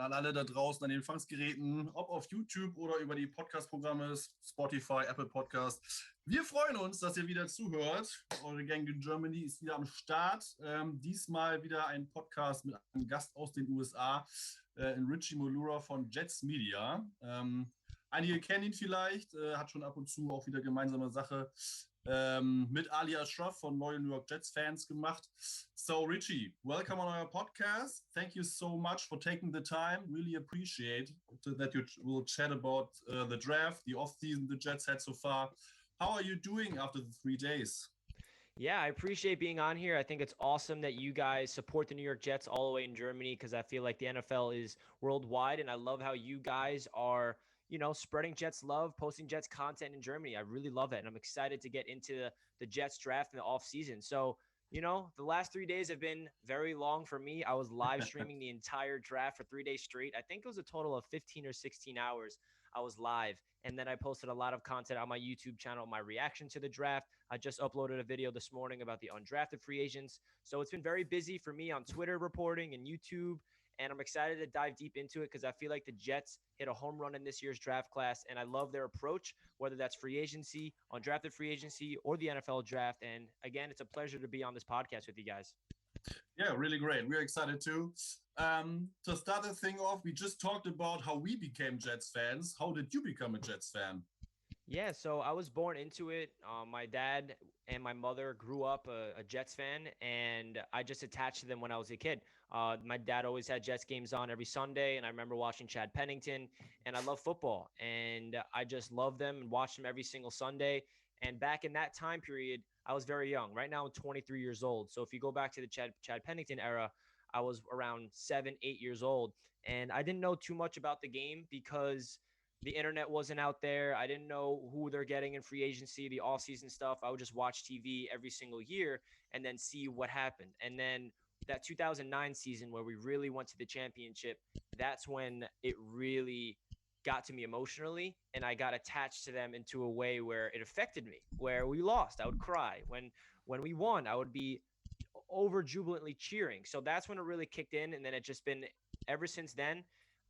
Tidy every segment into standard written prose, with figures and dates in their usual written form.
an alle da draußen an den Empfangsgeräten, ob auf YouTube oder über die Podcast-Programme Spotify, Apple Podcast. Wir freuen uns, dass ihr wieder zuhört. Eure Gang in Germany ist wieder am Start. Diesmal wieder ein Podcast mit einem Gast aus den USA, in Richie Mollura von Jets Media. Einige kennen ihn vielleicht, hat schon ab und zu auch wieder gemeinsame Sache mit Ali Ashraf von neuen New York Jets Fans gemacht. So Richie, welcome on our podcast. Thank you so much for taking the time. Really appreciate that you will chat about the draft, the offseason the Jets had so far. How are you doing after the 3 days? Yeah, I appreciate being on here. I think it's awesome that you guys support the New York Jets all the way in Germany because I feel like the NFL is worldwide, and I love how you guys are, spreading Jets love, posting Jets content in Germany. I really love it, and I'm excited to get into the Jets draft in the offseason. So, the last 3 days have been very long for me. I was live streaming the entire draft for 3 days straight. I think it was a total of 15 or 16 hours I was live. And then I posted a lot of content on my YouTube channel, my reaction to the draft. I just uploaded a video this morning about the undrafted free agents. So it's been very busy for me on Twitter reporting and YouTube. And I'm excited to dive deep into it because I feel like the Jets hit a home run in this year's draft class. And I love their approach, whether that's free agency, undrafted free agency, or the NFL draft. And again, it's a pleasure to be on this podcast with you guys. Yeah, really great. We're excited too. To start the thing off, we just talked about how we became Jets fans. How did you become a Jets fan? Yeah, so I was born into it. My dad and my mother grew up a Jets fan, and I just attached to them when I was a kid. My dad always had Jets games on every Sunday, and I remember watching Chad Pennington, and I love football, and I just love them and watched them every single Sunday. And back in that time period, I was very young. Right now, I'm 23 years old. So if you go back to the Chad Pennington era, I was around 7, 8 years old, and I didn't know too much about the game because the internet wasn't out there. I didn't know who they're getting in free agency, the all-season stuff. I would just watch TV every single year and then see what happened. And then that 2009 season where we really went to the championship, that's when it really got to me emotionally, and I got attached to them into a way where it affected me. Where we lost, I would cry. When we won, I would be over jubilantly cheering. So that's when it really kicked in, and then it's just been ever since then.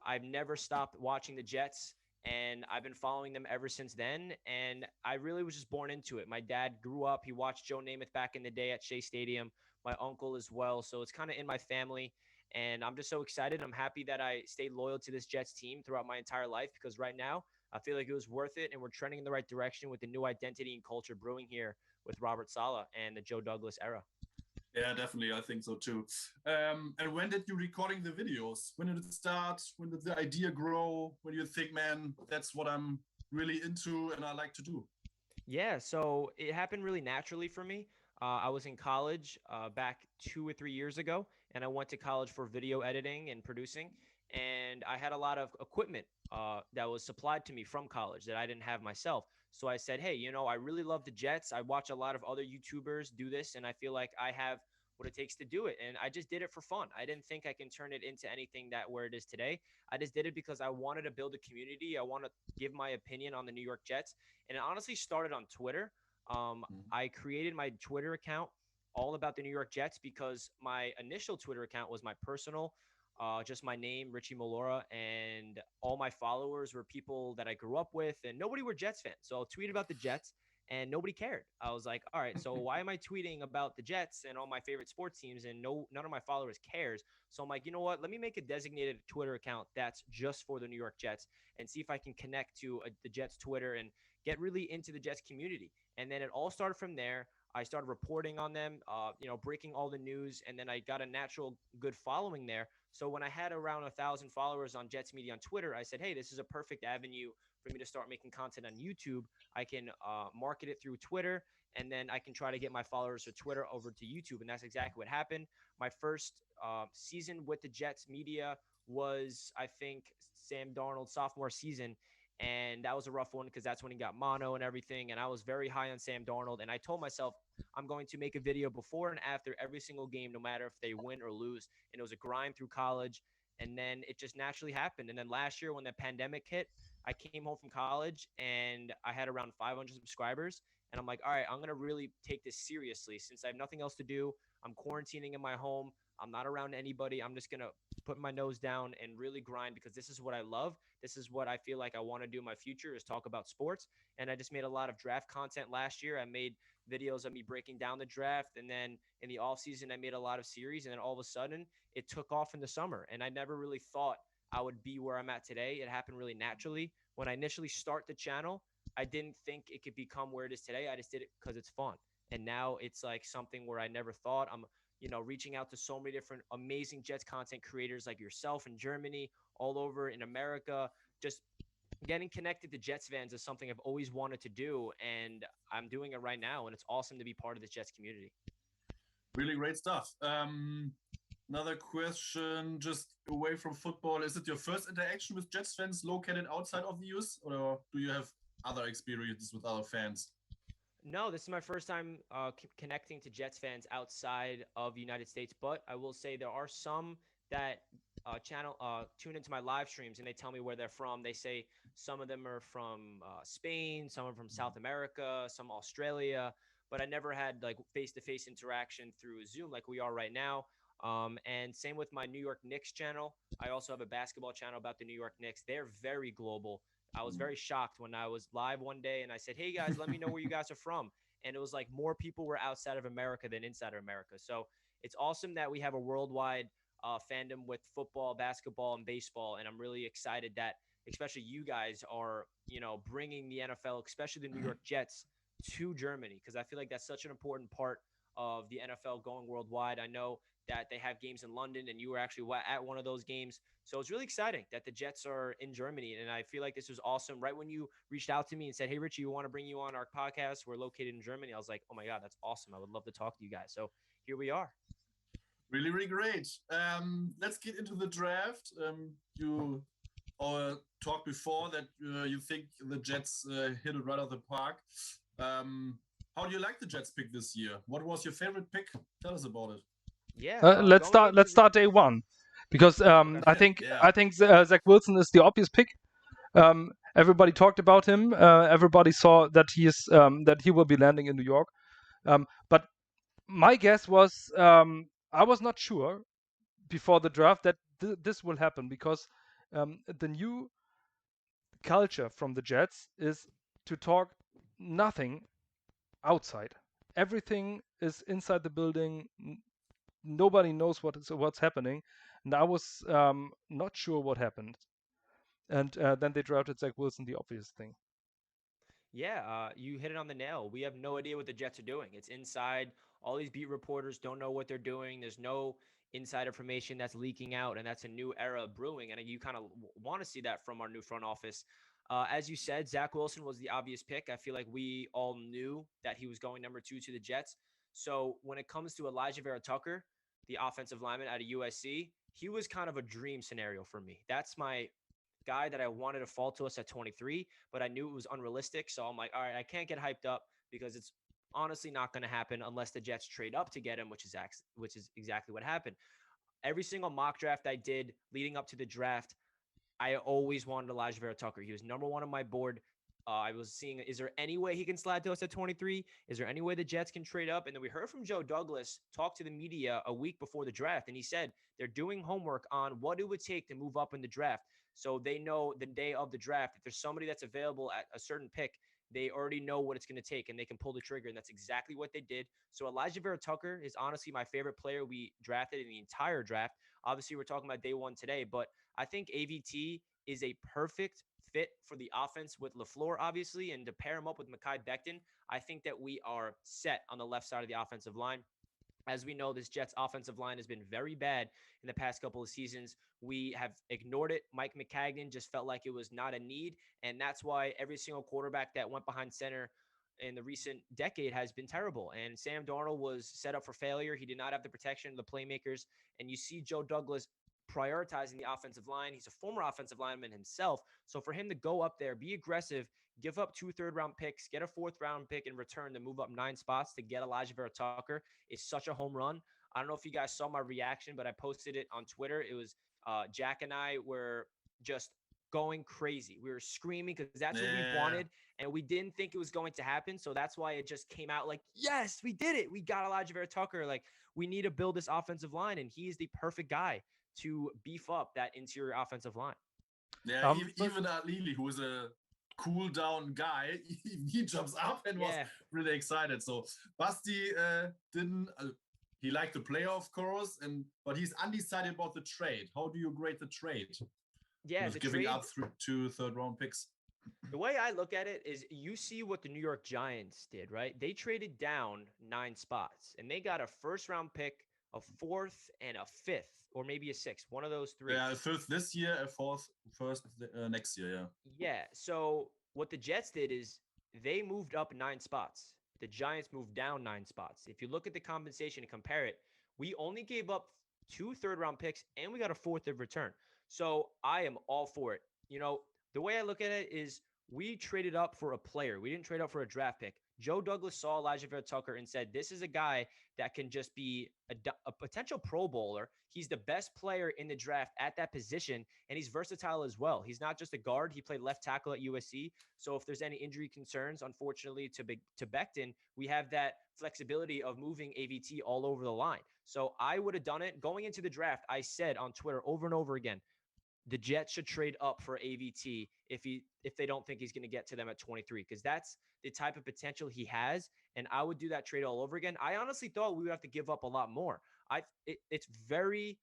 I've never stopped watching the Jets, and I've been following them ever since then. And I really was just born into it. My dad grew up. He watched Joe Namath back in the day at Shea Stadium. My uncle as well. So it's kind of in my family. And I'm just so excited. I'm happy that I stayed loyal to this Jets team throughout my entire life because right now I feel like it was worth it. And we're trending in the right direction with the new identity and culture brewing here with Robert Saleh and the Joe Douglas era. Yeah, definitely. I think so too. And when did you recording the videos? When did it start? When did the idea grow? When you think, man, that's what I'm really into and I like to do? Yeah, so it happened really naturally for me. I was in college back 2 or 3 years ago, and I went to college for video editing and producing. And I had a lot of equipment that was supplied to me from college that I didn't have myself. So I said, hey, I really love the Jets. I watch a lot of other YouTubers do this, and I feel like I have what it takes to do it. And I just did it for fun. I didn't think I can turn it into anything that where it is today. I just did it because I wanted to build a community. I want to give my opinion on the New York Jets. And it honestly started on Twitter. I created my Twitter account all about the New York Jets because my initial Twitter account was my personal, just my name, Richie Mollura, and all my followers were people that I grew up with, and nobody were Jets fans. So I'll tweet about the Jets, and nobody cared. I was like, all right, so why am I tweeting about the Jets and all my favorite sports teams and none of my followers cares? So I'm like, you know what? Let me make a designated Twitter account that's just for the New York Jets and see if I can connect to the Jets Twitter and get really into the Jets community. And then it all started from there. I started reporting on them, breaking all the news, and then I got a natural good following there. So when I had around 1,000 followers on Jets Media on Twitter, I said, hey, this is a perfect avenue for me to start making content on YouTube. I can market it through Twitter, and then I can try to get my followers from Twitter over to YouTube. And that's exactly what happened. My first season with the Jets Media was, I think, Sam Darnold's sophomore season. And that was a rough one because that's when he got mono and everything. And I was very high on Sam Darnold. And I told myself, I'm going to make a video before and after every single game, no matter if they win or lose. And it was a grind through college. And then it just naturally happened. And then last year when the pandemic hit, I came home from college and I had around 500 subscribers. And I'm like, all right, I'm going to really take this seriously since I have nothing else to do. I'm quarantining in my home. I'm not around anybody. I'm just going to put my nose down and really grind because this is what I love. This is what I feel like I want to do in my future is talk about sports. And I just made a lot of draft content last year. I made videos of me breaking down the draft. And then in the off season, I made a lot of series. And then all of a sudden it took off in the summer. And I never really thought I would be where I'm at today. It happened really naturally. When I initially start the channel, I didn't think it could become where it is today. I just did it because it's fun. And now it's like something where I never thought I'm, reaching out to so many different amazing Jets content creators like yourself in Germany, all over in America. Just getting connected to Jets fans is something I've always wanted to do. And I'm doing it right now. And it's awesome to be part of the Jets community. Really great stuff. Another question, just away from football. Is it your first interaction with Jets fans located outside of the US, or do you have other experiences with other fans? No, this is my first time connecting to Jets fans outside of the United States. But I will say there are some that tune into my live streams and they tell me where they're from. They say some of them are from Spain, some are from South America, some Australia. But I never had like face-to-face interaction through Zoom like we are right now. And same with my New York Knicks channel. I also have a basketball channel about the New York Knicks. They're very global. I was very shocked when I was live one day and I said, "Hey guys, let me know where you guys are from." And it was like more people were outside of America than inside of America. So it's awesome that we have a worldwide fandom with football, basketball, and baseball. And I'm really excited that, especially you guys, are bringing the NFL, especially the New York Jets, to Germany because I feel like that's such an important part of the NFL going worldwide. I know that they have games in London, and you were actually at one of those games. So it's really exciting that the Jets are in Germany. And I feel like this was awesome. Right when you reached out to me and said, "Hey, Richie, we want to bring you on our podcast. We're located in Germany." I was like, "Oh my God, that's awesome. I would love to talk to you guys." So here we are. Really, really great. Let's get into the draft. You talked before that you think the Jets hit it right out of the park. How do you like the Jets pick this year? What was your favorite pick? Tell us about it. Yeah. Let's Going start. into Let's start day one, because Okay. I think Yeah. Zach Wilson is the obvious pick. Everybody talked about him. Everybody saw that that he will be landing in New York. But my guess was I was not sure before the draft that this will happen because the new culture from the Jets is to talk nothing outside. Everything is inside the building. Nobody knows what's happening, and I was not sure what happened. And then they drafted Zach Wilson, the obvious thing. Yeah, you hit it on the nail. We have no idea what the Jets are doing. It's inside. All these beat reporters don't know what they're doing. There's no inside information that's leaking out, and that's a new era brewing. And you kind of want to see that from our new front office. As you said, Zach Wilson was the obvious pick. I feel like we all knew that he was going number 2 to the Jets. So when it comes to Elijah Vera Tucker, the offensive lineman out of USC, he was kind of a dream scenario for me. That's my guy that I wanted to fall to us at 23, but I knew it was unrealistic. So I'm like, all right, I can't get hyped up because it's honestly not going to happen unless the Jets trade up to get him, which is exactly what happened. Every single mock draft I did leading up to the draft, I always wanted Elijah Vera Tucker. He was number 1 on my board. I was seeing, is there any way he can slide to us at 23? Is there any way the Jets can trade up? And then we heard from Joe Douglas talk to the media a week before the draft, and he said they're doing homework on what it would take to move up in the draft. So they know the day of the draft, if there's somebody that's available at a certain pick, they already know what it's going to take and they can pull the trigger. And that's exactly what they did. So Elijah Vera Tucker is honestly my favorite player we drafted in the entire draft. Obviously, we're talking about day one today, but I think AVT is a perfect fit for the offense with LaFleur, obviously, and to pair him up with Mekhi Becton, I think that we are set on the left side of the offensive line. As we know, this Jets offensive line has been very bad in the past couple of seasons. We have ignored it. Mike McCagnon just felt like it was not a need. And that's why every single quarterback that went behind center in the recent decade has been terrible. And Sam Darnold was set up for failure. He did not have the protection of the playmakers. And you see Joe Douglas prioritizing the offensive line. He's a former offensive lineman himself. So for him to go up there, be aggressive, give up 2 third-round picks, get a 4th-round pick in return to move up 9 spots to get Elijah Vera Tucker is such a home run. I don't know if you guys saw my reaction, but I posted it on Twitter. It was Jack and I were just going crazy. We were screaming because that's what we wanted, and we didn't think it was going to happen. So that's why it just came out like, yes, we did it. We got Elijah Vera Tucker. Like, we need to build this offensive line, and he is the perfect guy to beef up that interior offensive line. Yeah, even Lili, who is a cool down guy, he jumps up and was really excited. So Basti didn't. He liked the player, of course, but he's undecided about the trade. How do you grade the trade? Yeah, the giving trade, up 2 third-round picks. The way I look at it is, you see what the New York Giants did, right? They traded down 9 spots, and they got a first-round pick, a 4th, and a 5th, or maybe a 6th. One of those 3. Yeah, a 5th this year, a 4th first next year. Yeah. Yeah. So what the Jets did is they moved up 9 spots. The Giants moved down 9 spots. If you look at the compensation and compare it, we only gave up 2 third-round picks, and we got a 4th of return. So I am all for it. You know, the way I look at it is, we traded up for a player. We didn't trade up for a draft pick. Joe Douglas saw Elijah Vera Tucker and said, this is a guy that can just be a potential Pro Bowler. He's the best player in the draft at that position, and he's versatile as well. He's not just a guard. He played left tackle at USC. So if there's any injury concerns, unfortunately, to Becton, we have that flexibility of moving AVT all over the line. So I would have done it. Going into the draft, I said on Twitter over and over again, the Jets should trade up for AVT if they don't think he's going to get to them at 23, because that's the type of potential he has, and I would do that trade all over again. I honestly thought we would have to give up a lot more. It's very,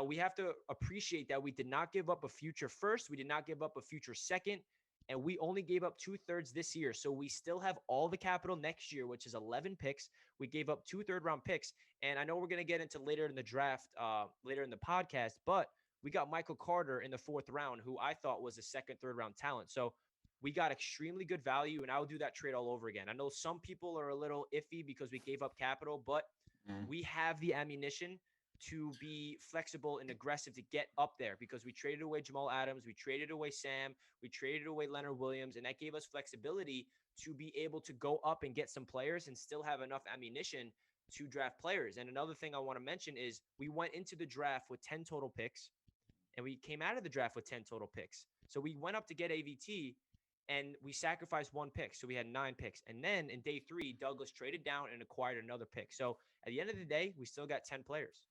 we have to appreciate that we did not give up a future first, we did not give up a future second, and we only gave up 2/3 this year. So we still have all the capital next year, which is 11 picks. We gave up 2 third-round picks, and I know we're going to get into later in the draft, later in the podcast, but we got Michael Carter in the 4th round, who I thought was a 2nd, 3rd round talent. So we got extremely good value, and I would do that trade all over again. I know some people are a little iffy because we gave up capital, but we have the ammunition to be flexible and aggressive to get up there, because we traded away Jamal Adams, we traded away Sam, we traded away Leonard Williams, and that gave us flexibility to be able to go up and get some players and still have enough ammunition to draft players. And another thing I want to mention is, we went into the draft with 10 total picks, and we came out of the draft with 10 total picks. So we went up to get AVT, and we sacrificed 1 pick. So we had 9 picks. And then in day 3, Douglas traded down and acquired another pick. So at the end of the day, we still got 10 players.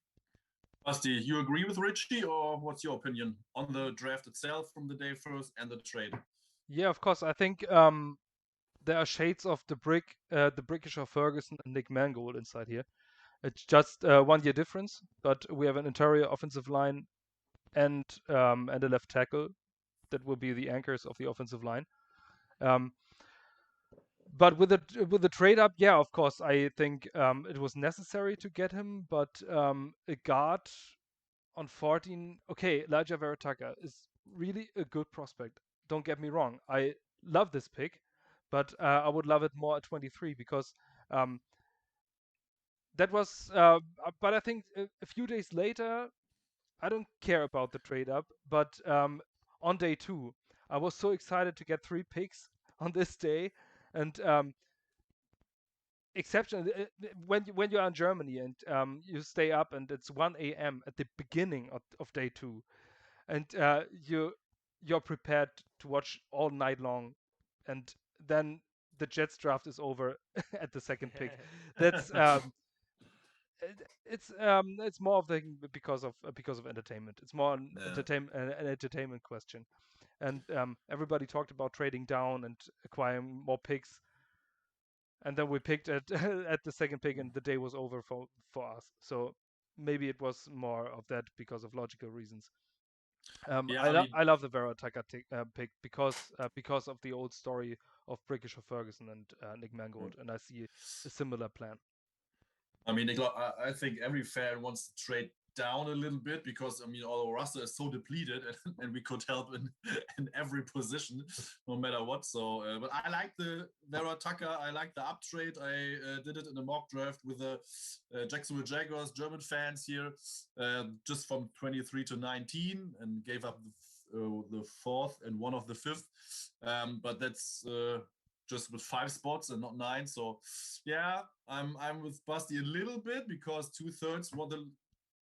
Basti, you agree with Richie, or what's your opinion on the draft itself from the day first and the trade? Yeah, of course. I think there are shades of the brickish of Ferguson and Nick Mangold inside here. It's just 1 year difference, but we have an interior offensive line and a left tackle that will be the anchors of the offensive line. But with the trade up, yeah, of course, I think it was necessary to get him. But a guard on 14, okay, Elijah Vera Tucker is really a good prospect. Don't get me wrong, I love this pick, but I would love it more at 23, because that was. But I think a few days later, I don't care about the trade up, but on day 2, I was so excited to get 3 picks on this day, and exception when you are in Germany and you stay up and it's 1 a.m. at the beginning of day 2, and you're prepared to watch all night long, and then the Jets draft is over at the 2nd pick. That's it's more of the because of entertainment. It's more an entertainment question, and everybody talked about trading down and acquiring more picks, and then we picked at at the 2nd pick, and the day was over for us. So maybe it was more of that because of logical reasons. I love the Vera Tucker pick because of the old story of Brickish Ferguson and Nick Mangold, and I see a similar plan. I mean, I think every fan wants to trade down a little bit, because, I mean, our roster is so depleted, and we could help in every position, no matter what. So, but I like the Vera Tucker. I like the up trade. I did it in a mock draft with the Jacksonville Jaguars German fans here, just from 23 to 19, and gave up the 4th and one of the 5th. But that's just with 5 spots and not 9. So yeah, I'm with Basti a little bit, because 2/3 were the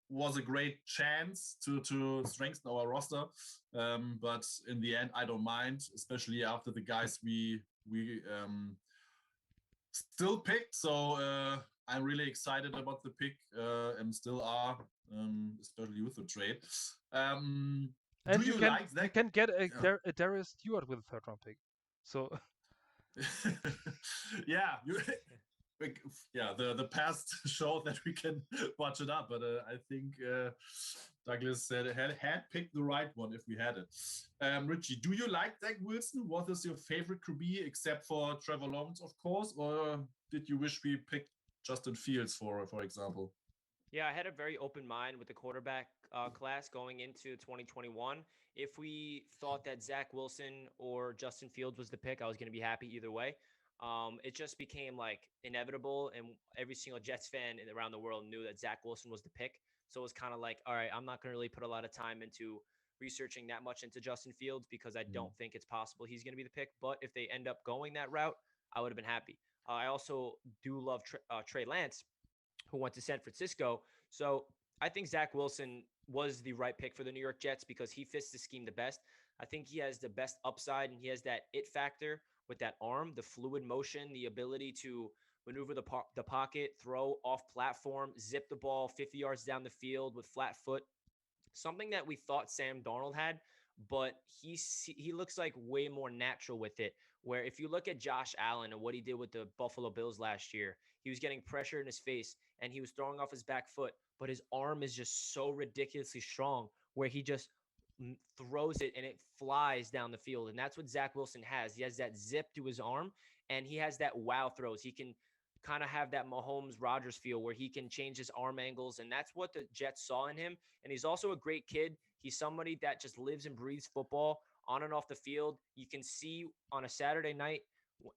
was a great chance to strengthen our roster. But in the end, I don't mind, especially after the guys we still picked. So I'm really excited about the pick and still are, especially with the trade. Do And you like that? you can get Yeah. a Darius Stewart with a third round pick. So Yeah, yeah, the past showed that we can watch it up, but I think Douglas said had picked the right one if we had it. Richie, do you like Zach Wilson? What is your favorite QB except for Trevor Lawrence, of course, or did you wish we picked Justin Fields for example? Yeah, I had a very open mind with the quarterback class going into 2021. If we thought that Zach Wilson or Justin Fields was the pick, I was going to be happy either way. It just became like inevitable, and every single Jets fan around the world knew that Zach Wilson was the pick. So it was kind of like, all right, I'm not going to really put a lot of time into researching that much into Justin Fields because I don't think it's possible he's going to be the pick. But if they end up going that route, I would have been happy. I also do love Trey Lance, who went to San Francisco. So I think Zach Wilson was the right pick for the New York Jets because he fits the scheme the best. I think he has the best upside and he has that it factor with that arm, the fluid motion, the ability to maneuver the pocket, throw off platform, zip the ball 50 yards down the field with flat foot. Something that we thought Sam Darnold had, but he looks like way more natural with it. Where if you look at Josh Allen and what he did with the Buffalo Bills last year, he was getting pressure in his face and he was throwing off his back foot, but his arm is just so ridiculously strong where he just throws it and it flies down the field. And that's what Zach Wilson has. He has that zip to his arm and he has that wow throws. He can kind of have that Mahomes Rodgers feel where he can change his arm angles. And that's what the Jets saw in him. And he's also a great kid. He's somebody that just lives and breathes football on and off the field. You can see on a Saturday night,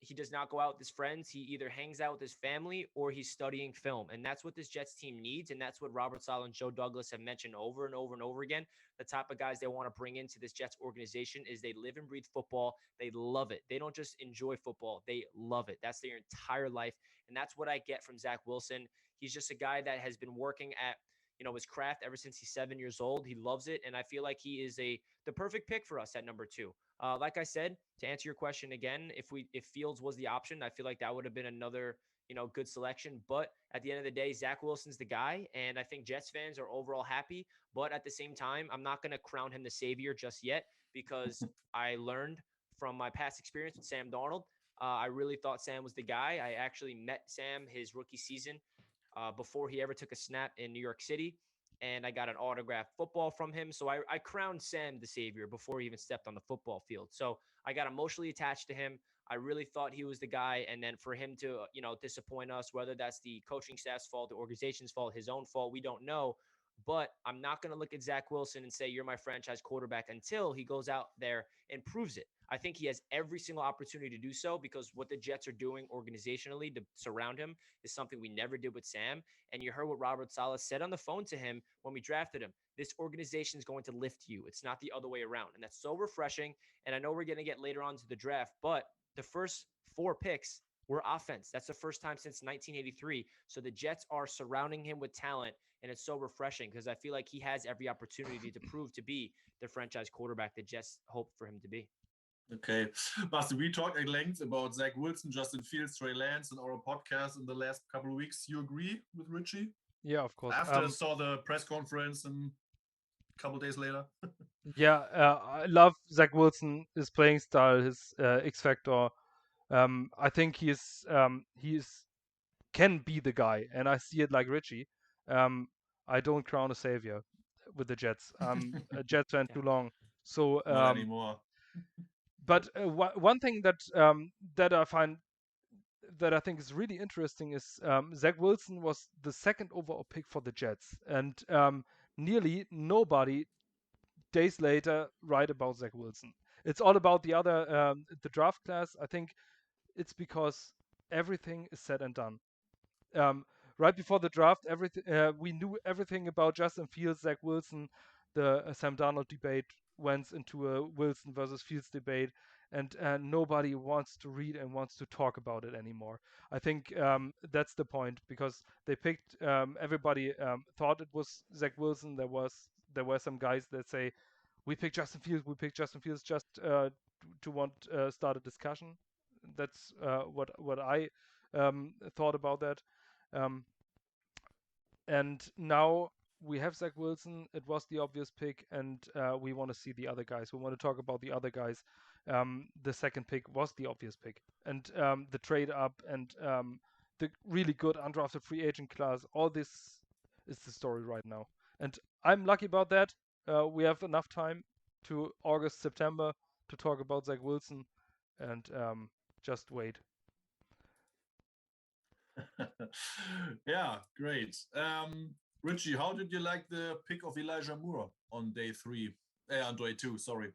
he does not go out with his friends. He either hangs out with his family or he's studying film. And that's what this Jets team needs. And that's what Robert Saleh and Joe Douglas have mentioned over and over and over again. The type of guys they want to bring into this Jets organization is they live and breathe football. They love it. They don't just enjoy football. They love it. That's their entire life. And that's what I get from Zach Wilson. He's just a guy that has been working at his craft ever since he's 7 years old. He loves it, and I feel like he is the perfect pick for us at number 2. Like I said, to answer your question again, if Fields was the option, I feel like that would have been another good selection. But at the end of the day, Zach Wilson's the guy, and I think Jets fans are overall happy. But at the same time, I'm not going to crown him the savior just yet because I learned from my past experience with Sam Darnold. I really thought Sam was the guy. I actually met Sam his rookie season before he ever took a snap in New York City. And I got an autographed football from him. So I crowned Sam the savior before he even stepped on the football field. So I got emotionally attached to him. I really thought he was the guy. And then for him to, disappoint us, whether that's the coaching staff's fault, the organization's fault, his own fault, we don't know. But I'm not going to look at Zach Wilson and say, you're my franchise quarterback until he goes out there and proves it. I think he has every single opportunity to do so because what the Jets are doing organizationally to surround him is something we never did with Sam. And you heard what Robert Saleh said on the phone to him when we drafted him. This organization is going to lift you. It's not the other way around. And that's so refreshing. And I know we're going to get later on to the draft, but the first 4 picks were offense. That's the first time since 1983. So the Jets are surrounding him with talent. And it's so refreshing because I feel like he has every opportunity to prove to be the franchise quarterback the Jets hope for him to be. Okay, Basti, we talked at length about Zach Wilson, Justin Fields, Trey Lance in our podcast in the last couple of weeks. You agree with Richie? yeah, of course. After I saw the press conference and a couple of days later. Yeah, I love Zach Wilson, his playing style, his X factor. I think he is can be the guy, and I see it like Richie. I don't crown a savior with the Jets. I'm a Jets fan too long. So, Not anymore. but one thing that I find that I think is really interesting is Zach Wilson was the second overall pick for the Jets, and nearly nobody days later write about Zach Wilson. It's all about the draft class. I think it's because everything is said and done. Um, right before the draft, everything we knew everything about Justin Fields, Zach Wilson. the Sam Darnold debate went into a Wilson versus Fields debate, and nobody wants to read and wants to talk about it anymore. I think that's the point, because they picked everybody thought it was Zach Wilson. There were some guys that say we picked Justin Fields just to want start a discussion. That's what I thought about that. And now we have Zach Wilson. It was the obvious pick, and we want to see the other guys. We want to talk about the other guys. The second pick was the obvious pick, and the trade up and the really good undrafted free agent class. All this is the story right now, and I'm lucky about that. We have enough time to August, September to talk about Zach Wilson, and just wait. Yeah, great. Richie, how did you like the pick of Elijah Moore on day 3? On day 2, sorry.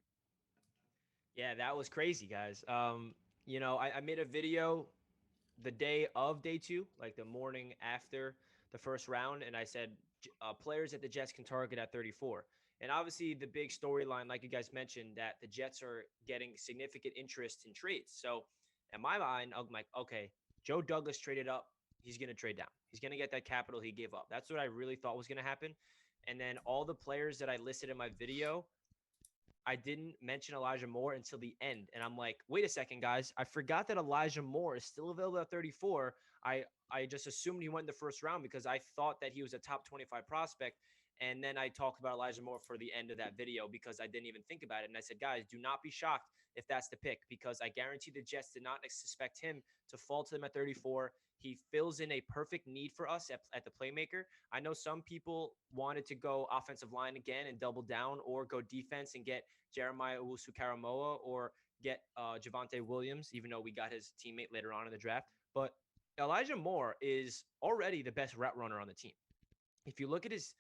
Yeah, that was crazy, guys. I made a video the day of day 2, like the morning after the first round, and I said players that the Jets can target at 34. And obviously, the big storyline, like you guys mentioned, that the Jets are getting significant interest in trades. So, in my mind, I'm like, okay, Joe Douglas traded up. He's going to trade down. He's going to get that capital he gave up. That's what I really thought was going to happen. And then all the players that I listed in my video, I didn't mention Elijah Moore until the end. And I'm like, wait a second, guys. I forgot that Elijah Moore is still available at 34. I just assumed he went in the first round because I thought that he was a top 25 prospect. And then I talked about Elijah Moore for the end of that video because I didn't even think about it. And I said, guys, do not be shocked if that's the pick, because I guarantee the Jets did not suspect him to fall to them at 34. He fills in a perfect need for us at the playmaker. I know some people wanted to go offensive line again and double down, or go defense and get Jeremiah Owusu-Karamoah, or get Javonte Williams, even though we got his teammate later on in the draft. But Elijah Moore is already the best route runner on the team. If you look at his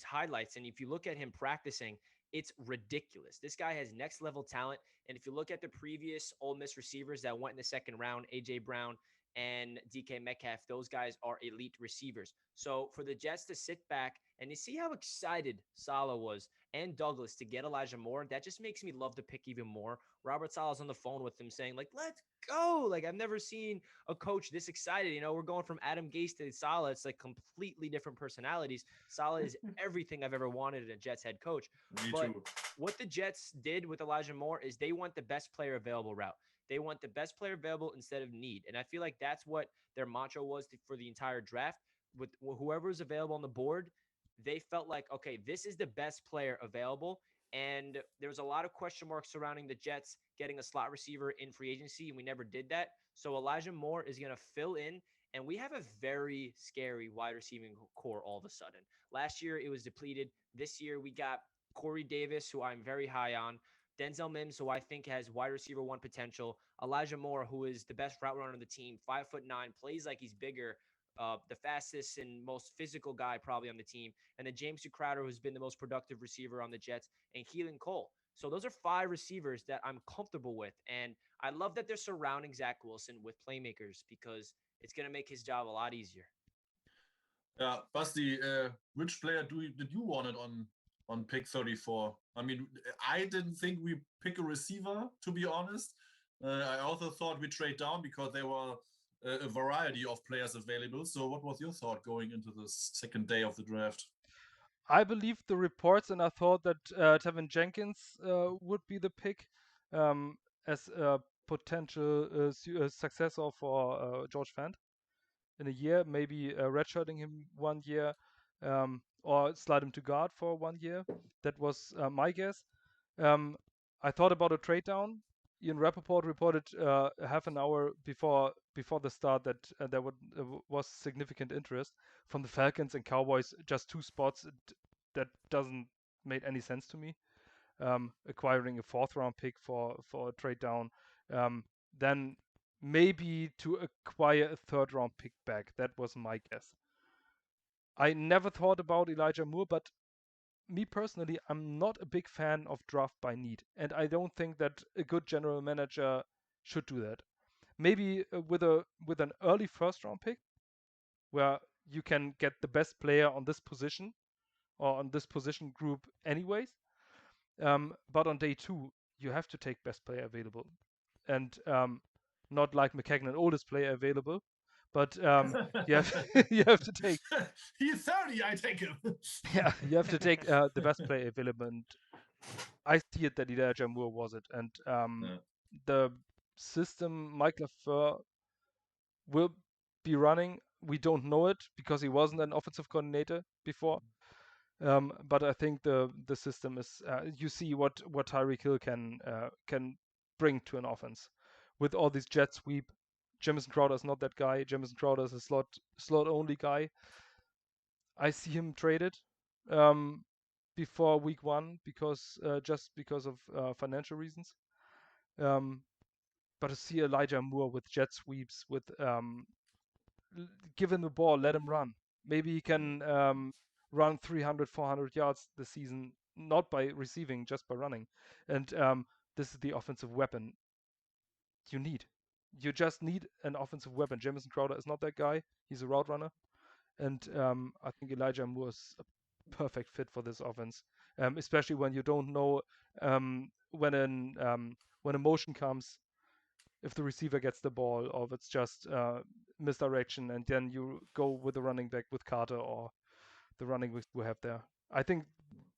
highlights, and if you look at him practicing, it's ridiculous. This guy has next level talent. And if you look at the previous Ole Miss receivers that went in the second round, AJ Brown and DK Metcalf, those guys are elite receivers. So for the Jets to sit back and you see how excited Saleh was and Douglas to get Elijah Moore, that just makes me love the pick even more. Robert Saleh's on the phone with him saying, like, let's go. Like, I've never seen a coach this excited. We're going from Adam Gase to Saleh. It's like completely different personalities. Saleh is everything I've ever wanted in a Jets head coach. Me but too. What the Jets did with Elijah Moore is they went the best player available route. They want the best player available instead of need. And I feel like that's what their mantra was for the entire draft. With whoever's available on the board, they felt like, okay, this is the best player available. And there was a lot of question marks surrounding the Jets getting a slot receiver in free agency, and we never did that. So Elijah Moore is going to fill in, and we have a very scary wide receiving core all of a sudden. Last year, it was depleted. This year, we got Corey Davis, who I'm very high on. Denzel Mims, who I think has wide receiver 1 potential. Elijah Moore, who is the best route runner on the team, 5'9", plays like he's bigger, the fastest and most physical guy probably on the team. And then James Crowder, who's been the most productive receiver on the Jets, and Keelan Cole. So those are 5 receivers that I'm comfortable with. And I love that they're surrounding Zach Wilson with playmakers, because it's going to make his job a lot easier. Basti, which player did you want it on pick 34? I mean, I didn't think we pick a receiver, to be honest. I also thought we trade down because there were a variety of players available. So what was your thought going into the second day of the draft? I believed the reports, and I thought that Tevin Jenkins would be the pick as a potential successor for George Fant in a year, maybe redshirting him 1 year, or slide him to guard for 1 year. That was my guess. I thought about a trade down. Ian Rappaport reported half an hour before the start that there was significant interest from the Falcons and Cowboys. Just 2 spots. That doesn't make any sense to me. Acquiring a 4th round pick for a trade down, then maybe to acquire a 3rd round pick back. That was my guess. I never thought about Elijah Moore, but me personally, I'm not a big fan of draft by need, and I don't think that a good general manager should do that. Maybe with an early 1st round pick, where you can get the best player on this position, or on this position group anyways. But on day 2, you have to take best player available, and not like McKagan, oldest player available, but you have you have to take He's 30, I take him. you have to take the best player available, and I see it that Elijah Moore was it, and the system Mike LaFleur will be running. We don't know it because he wasn't an offensive coordinator before. But I think the system is you see what Tyreek Hill can bring to an offense with all these jet sweep. Jamison Crowder is not that guy. Jamison Crowder is a slot only guy. I see him traded before week 1 because just because of financial reasons. But to see Elijah Moore with jet sweeps, with give him the ball, let him run. Maybe he can run 300, 400 yards this season, not by receiving, just by running. And this is the offensive weapon you need. You just need an offensive weapon. Jamison Crowder is not that guy. He's a route runner. And I think Elijah Moore is a perfect fit for this offense, especially when you don't know when a motion comes, if the receiver gets the ball, or if it's just misdirection, and then you go with the running back with Carter or the running backs we have there. I think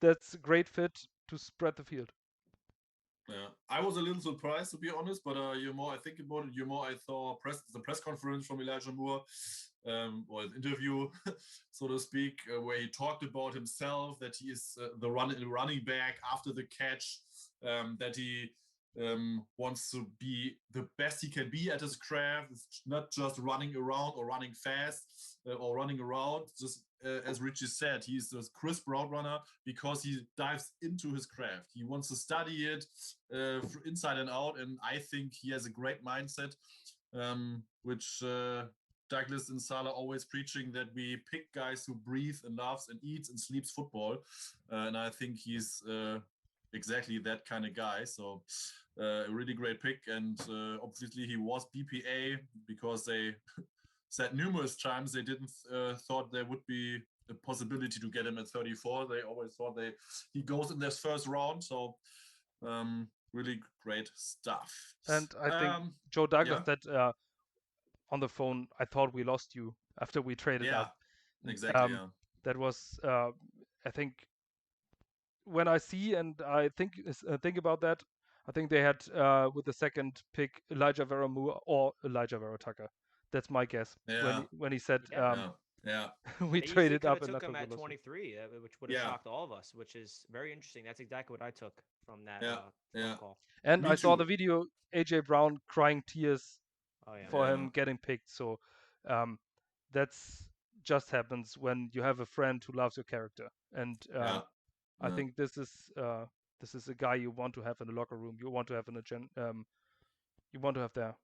that's a great fit to spread the field. Yeah, I was a little surprised, to be honest, but the more I think about it, the more I saw the press conference from Elijah Moore, or his interview, so to speak, where he talked about himself, that he is the running back after the catch, that he wants to be the best he can be at his craft. It's not just running around or running fast or running around. Just as Richie said, he's this crisp route runner because he dives into his craft. He wants to study it inside and out, and I think he has a great mindset, which Douglas and Salah always preaching, that we pick guys who breathe and loves and eats and sleeps football, and I think he's exactly that kind of guy. So a really great pick, and obviously he was BPA because they said numerous times they didn't thought there would be a possibility to get him at 34. They always thought he goes in this first round. So really great stuff. And I think Joe Douglas said on the phone, I thought we lost you after we traded up. Exactly. That was I think when I see and I think about that, I think they had with the second pick Elijah Vera Moore or Elijah Vera Tucker. That's my guess. When he said we traded up and took him at 23, which would have shocked all of us, which is very interesting. That's exactly what I took from that phone call. And I saw the video, AJ Brown crying tears for him getting picked. So that's just happens when you have a friend who loves your character. And I think this is a guy you want to have in the locker room. You want to have you want to have there.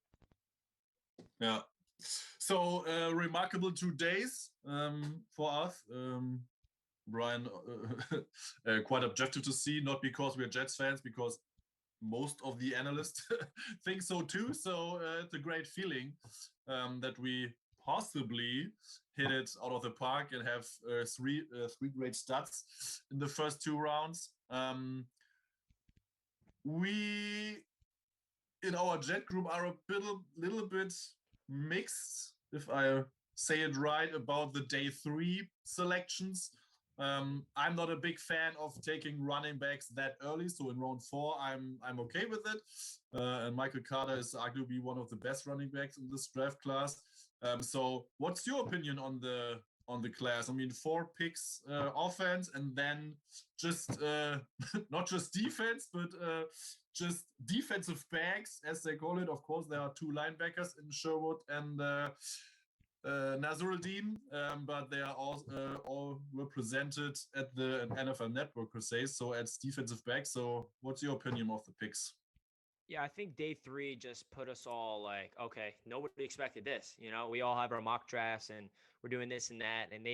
Yeah. So remarkable 2 days for us. Brian, quite objective to see, not because we're Jets fans, because most of the analysts think so too. So it's a great feeling that we possibly hit it out of the park and have three great stats in the first 2 rounds. We in our Jet group are a little bit mixed, if I say it right, about the day 3 selections. I'm not a big fan of taking running backs that early, so in round 4 I'm okay with it. And Michael Carter is arguably one of the best running backs in this draft class. So what's your opinion on the class? I mean, 4 picks offense, and then just not just defense, but just defensive backs, as they call it. Of course, there are 2 linebackers in Sherwood and Nasruddin, but they are all represented at the NFL Network per se, so as defensive back. So what's your opinion of the picks? Yeah, I think day 3 just put us all like, okay, nobody expected this. You know, we all have our mock drafts and we're doing this and that. And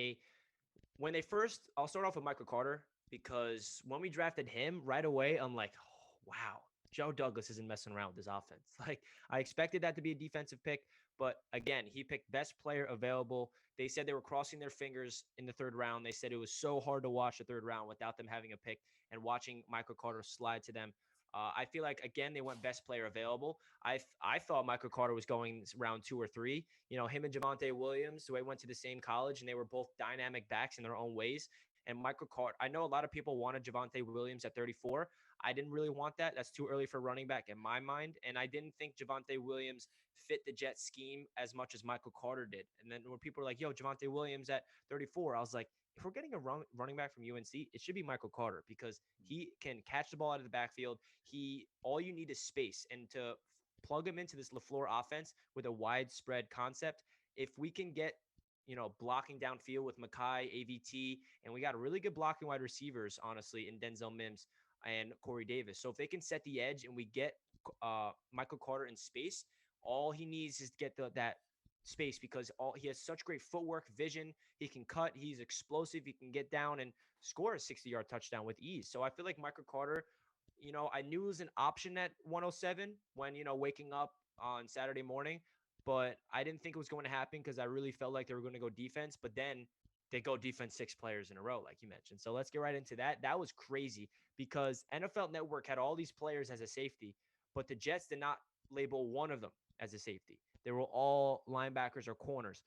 when they first, I'll start off with Michael Carter, because when we drafted him right away, I'm like, oh, wow, Joe Douglas isn't messing around with his offense. Like, I expected that to be a defensive pick, but again, he picked best player available. They said they were crossing their fingers in the third round. They said it was so hard to watch the third round without them having a pick and watching Michael Carter slide to them. I feel like, again, they went best player available. I thought Michael Carter was going round 2 or 3. You know, him and Javonte Williams, who I went to the same college, and they were both dynamic backs in their own ways. And Michael Carter, I know a lot of people wanted Javonte Williams at 34. I didn't really want that. That's too early for running back in my mind. And I didn't think Javonte Williams fit the Jets scheme as much as Michael Carter did. And then when people were like, yo, Javonte Williams at 34, I was like, if we're getting a running back from UNC, it should be Michael Carter because he can catch the ball out of the backfield. All you need is space. And to plug him into this LaFleur offense with a widespread concept, if we can get blocking downfield with Makai, AVT, and we got really good blocking wide receivers, honestly, in Denzel Mims and Corey Davis. So if they can set the edge and we get Michael Carter in space, all he needs is to get that space because he has such great footwork, vision. He can cut. He's explosive. He can get down and score a 60-yard touchdown with ease. So I feel like Michael Carter, I knew it was an option at 107 when, waking up on Saturday morning, but I didn't think it was going to happen because I really felt like they were going to go defense. But then they go defense 6 players in a row, like you mentioned. So let's get right into that. That was crazy because NFL Network had all these players as a safety, but the Jets did not label one of them as a safety. They were all linebackers or corners.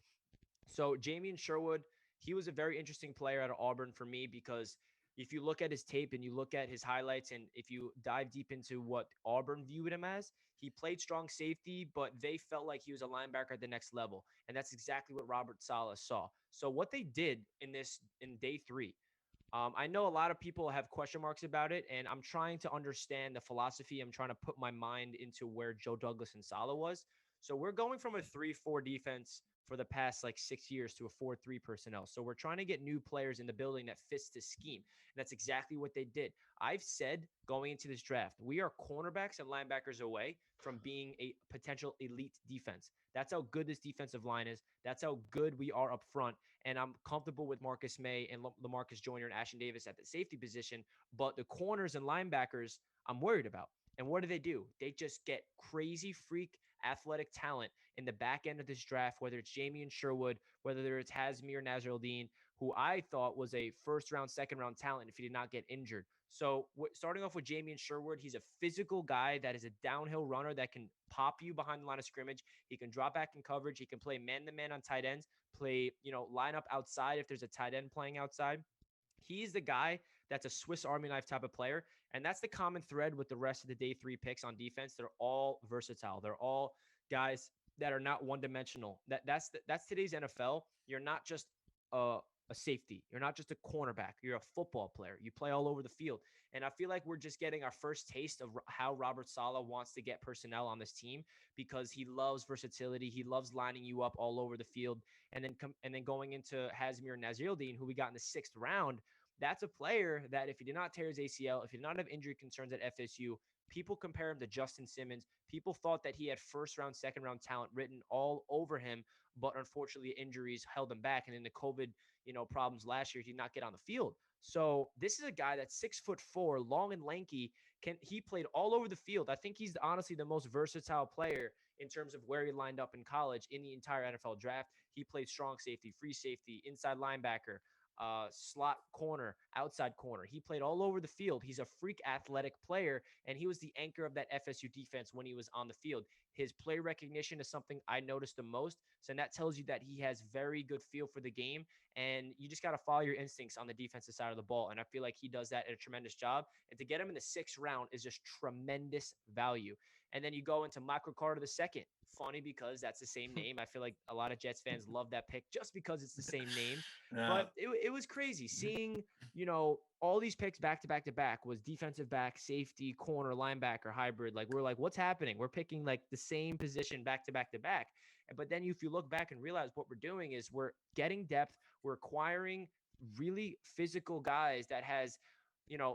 So Jamien Sherwood, he was a very interesting player out of Auburn for me because if you look at his tape and you look at his highlights and if you dive deep into what Auburn viewed him as, he played strong safety, but they felt like he was a linebacker at the next level. And that's exactly what Robert Saleh saw. So what they did in day 3, I know a lot of people have question marks about it, and I'm trying to understand the philosophy. I'm trying to put my mind into where Joe Douglas and Saleh was. So we're going from a 3-4 defense for the past 6 years to a 4-3 personnel. So we're trying to get new players in the building that fits the scheme. And that's exactly what they did. I've said going into this draft, we are cornerbacks and linebackers away from being a potential elite defense. That's how good this defensive line is. That's how good we are up front. And I'm comfortable with Marcus May and LaMarcus Joyner and Ashton Davis at the safety position. But the corners and linebackers, I'm worried about. And what do? They just get crazy freak athletic talent in the back end of this draft, whether it's Jamien Sherwood, whether it's Hazmir Nasruddin, who I thought was a first-round, second-round talent if he did not get injured. So starting off with Jamien Sherwood, he's a physical guy that is a downhill runner that can pop you behind the line of scrimmage. He can drop back in coverage. He can play man-to-man on tight ends, play, line up outside if there's a tight end playing outside. He's the guy that's a Swiss Army knife type of player. And that's the common thread with the rest of the day 3 picks on defense. They're all versatile. They're all guys that are not one-dimensional. That's today's NFL. You're not just a safety. You're not just a cornerback. You're a football player. You play all over the field. And I feel like we're just getting our first taste of how Robert Saleh wants to get personnel on this team because he loves versatility. He loves lining you up all over the field. And then going into Hazmir Nasruddin, who we got in the 6th round, that's a player that if he did not tear his ACL, if he did not have injury concerns at FSU, people compare him to Justin Simmons. People thought that he had first-round, second-round talent written all over him, but unfortunately injuries held him back. And in the COVID, problems last year, he did not get on the field. So this is a guy that's 6'4", long and lanky. He played all over the field. I think he's honestly the most versatile player in terms of where he lined up in college in the entire NFL draft. He played strong safety, free safety, inside linebacker, slot corner, outside corner. He played all over the field. He's a freak athletic player, and he was the anchor of that FSU defense when he was on the field. His play recognition is something I noticed the most. So that tells you that he has very good feel for the game, and you just got to follow your instincts on the defensive side of the ball. And I feel like he does that at a tremendous job. And to get him in the 6th round is just tremendous value. And then you go into Michael Carter II. Funny because that's the same name. I feel like a lot of Jets fans love that pick just because it's the same name. Yeah. But it was crazy seeing, all these picks back to back to back was defensive back, safety, corner, linebacker, hybrid. Like we're like, what's happening? We're picking like the same position back to back to back. But then if you look back and realize what we're doing is we're getting depth. We're acquiring really physical guys that has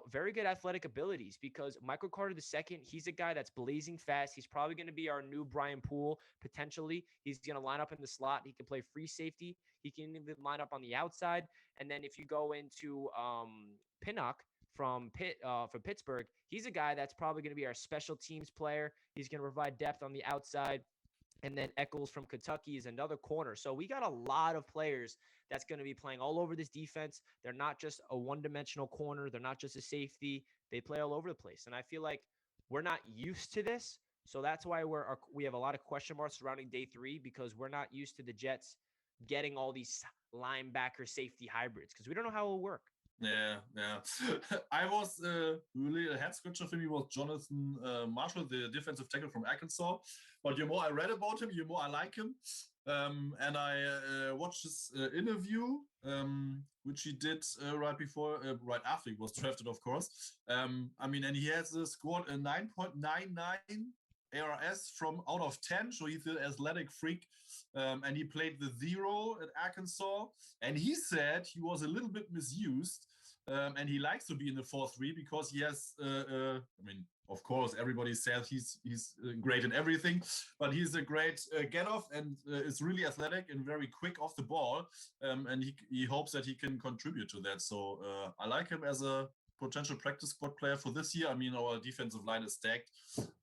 very good athletic abilities because Michael Carter II, he's a guy that's blazing fast. He's probably going to be our new Brian Poole, potentially. He's going to line up in the slot. He can play free safety. He can even line up on the outside. And then if you go into Pinnock from Pittsburgh. He's a guy that's probably going to be our special teams player. He's going to provide depth on the outside. And then Eccles from Kentucky is another corner. So we got a lot of players that's going to be playing all over this defense. They're not just a one-dimensional corner. They're not just a safety. They play all over the place. And I feel like we're not used to this. So that's why we have a lot of question marks surrounding day 3, because we're not used to the Jets getting all these linebacker safety hybrids, because we don't know how it will work. Yeah. I was really a head scratcher for me was Jonathan Marshall, the defensive tackle from Arkansas. But the more I read about him, the more I like him. And I watched his interview, which he did right after he was drafted, of course. And he has scored a 9.99 ARS from out of 10, so he's an athletic freak. And he played the 0 at Arkansas. And he said he was a little bit misused. And he likes to be in the 4-3 because he has, of course, everybody says he's great in everything, but he's a great get-off and is really athletic and very quick off the ball. And he hopes that he can contribute to that. So I like him as a potential practice squad player for this year. Our defensive line is stacked.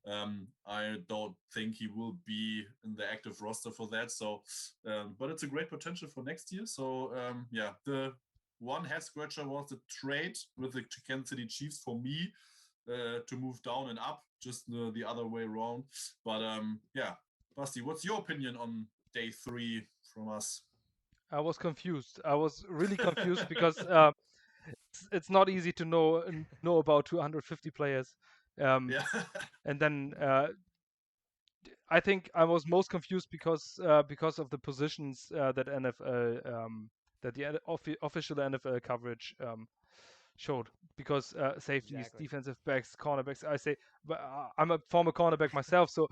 I don't think he will be in the active roster for that. So, but it's a great potential for next year. So, the one head scratcher was the trade with the Kansas City Chiefs for me to move down and up, just the other way around. But Basti, what's your opinion on day 3 from us? I was confused. I was really confused because it's not easy to know about 250 players. And then I think I was most confused because of the positions that NFL that the official NFL coverage showed. Because safeties, Exactly. defensive backs, cornerbacks. I say, but I'm a former cornerback myself, so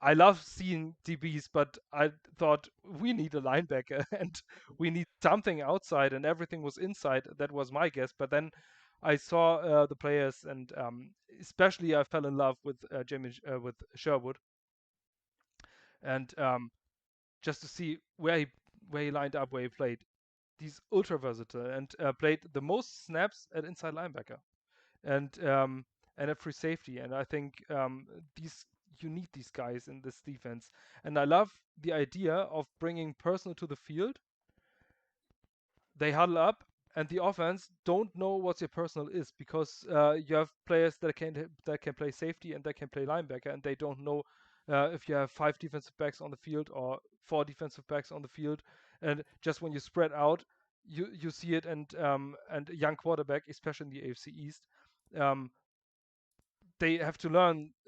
I love seeing DBs, but I thought we need a linebacker and we need something outside, and everything was inside. That was my guess. But then I saw the players, and especially I fell in love with with Sherwood, and just to see where he lined up, where he played. He's ultra versatile and played the most snaps at inside linebacker, and at free safety. And I think you need these guys in this defense. And I love the idea of bringing personal to the field. They huddle up, and the offense don't know what your personal is, because you have players that can play safety and that can play linebacker, and they don't know if you have 5 defensive backs on the field or 4 defensive backs on the field. And just when you spread out, you see it. And a young quarterback, especially in the AFC East, they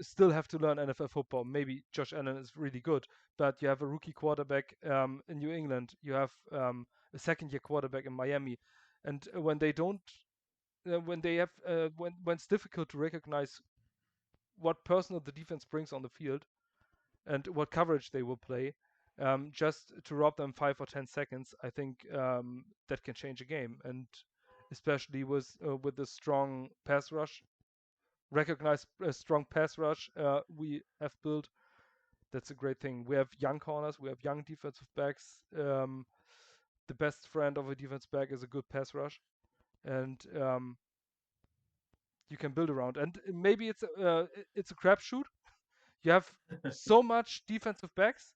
still have to learn NFL football. Maybe Josh Allen is really good, but you have a rookie quarterback in New England. You have a second-year quarterback in Miami, and when it's difficult to recognize what personal the defense brings on the field and what coverage they will play, just to rob them 5 or 10 seconds, I think that can change a game. And especially with the strong pass rush, recognize a strong pass rush we have built. That's a great thing. We have young corners, we have young defensive backs. The best friend of a defensive back is a good pass rush, and you can build around. And maybe it's a crapshoot. You have so much defensive backs,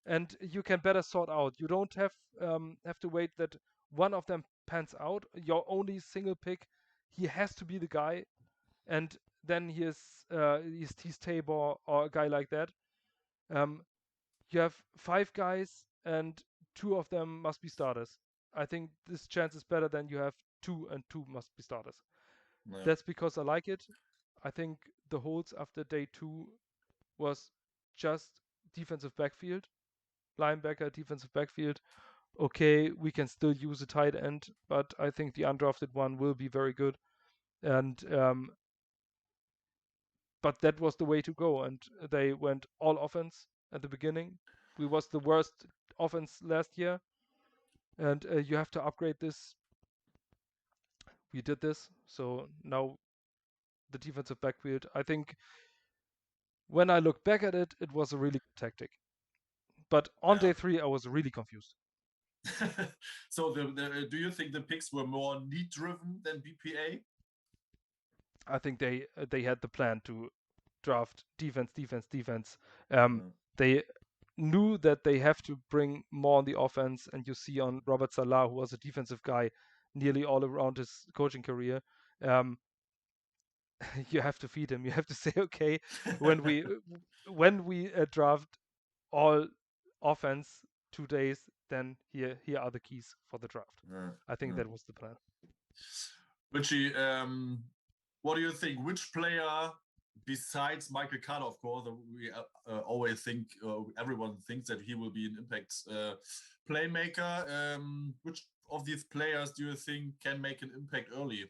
and you can better sort out. You don't have to wait that one of them pans out. Your only single pick, he has to be the guy, and then he's Tabor or a guy like that. You have 5 guys, and 2 of them must be starters. I think this chance is better than you have 2 and 2 must be starters. Yeah. That's because I like it. I think the holds after day 2 was just defensive backfield, linebacker, defensive backfield. Okay, we can still use a tight end, but I think the undrafted one will be very good. And but that was the way to go, and they went all offense at the beginning. We was the worst offense last year, and you have to upgrade this. We did this, so now the defensive backfield, I think when I look back at it, it was a really good tactic. But on day 3, I was really confused. So do you think the picks were more need-driven than BPA? I think they had the plan to draft defense, defense, defense. They knew that they have to bring more on the offense, and you see on Robert Salah, who was a defensive guy nearly all around his coaching career, you have to feed him. You have to say, okay, when we draft all offense 2 days, then here are the keys for the draft. I think that was the plan. Richie, what do you think? Which player, besides Michael Carter, of course, we always think, everyone thinks that he will be an impact playmaker. Which of these players do you think can make an impact early?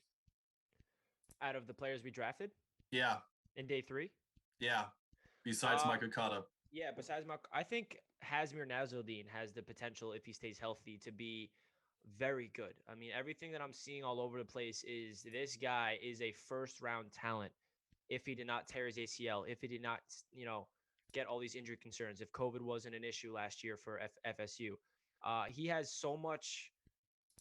Out of the players we drafted? Yeah. In day 3? Yeah. Besides Michael Carter. Yeah, besides Michael, I think Hazmir Nasruddin has the potential, if he stays healthy, to be very good. I mean, everything that I'm seeing all over the place is this guy is a first-round talent. If he did not tear his ACL, if he did not, get all these injury concerns, if COVID wasn't an issue last year for FSU, he has so much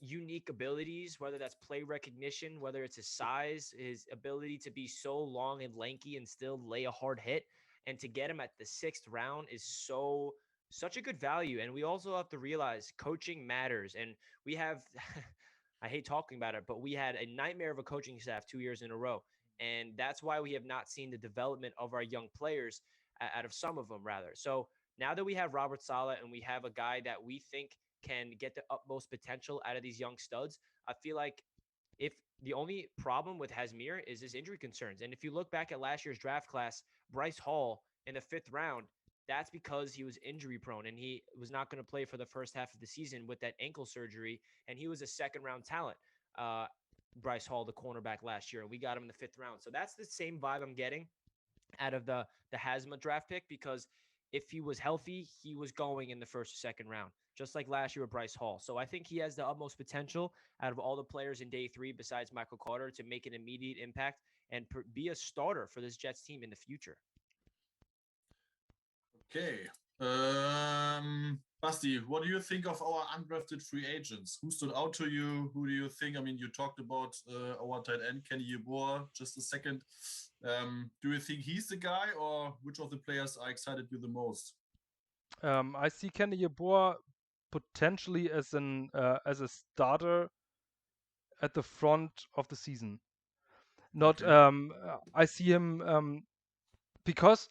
unique abilities, whether that's play recognition, whether it's his size, his ability to be so long and lanky and still lay a hard hit. And to get him at the 6th round is such a good value. And we also have to realize coaching matters. And we have, I hate talking about it, but we had a nightmare of a coaching staff 2 years in a row. And that's why we have not seen the development of our young players, out of some of them rather. So now that we have Robert Saleh and we have a guy that we think can get the utmost potential out of these young studs, I feel like if the only problem with Hazmir is his injury concerns. And if you look back at last year's draft class, Bryce Hall in the 5th round, that's because he was injury prone and he was not going to play for the first half of the season with that ankle surgery. And he was a 2nd round talent. Bryce Hall, the cornerback last year, and we got him in the 5th round. So that's the same vibe I'm getting out of the Hazma draft pick, because if he was healthy, he was going in the 1st or 2nd round, just like last year with Bryce Hall. So I think he has the utmost potential out of all the players in day 3 besides Michael Carter to make an immediate impact and be a starter for this Jets team in the future. Okay. Basti, what do you think of our undrafted free agents? Who stood out to you? Who do you think? I mean, you talked about our tight end, Kenny Yeboah, just a second. Do you think he's the guy, or which of the players are excited you the most? I see Kenny Yeboah potentially as a starter at the front of the season. Not I see him because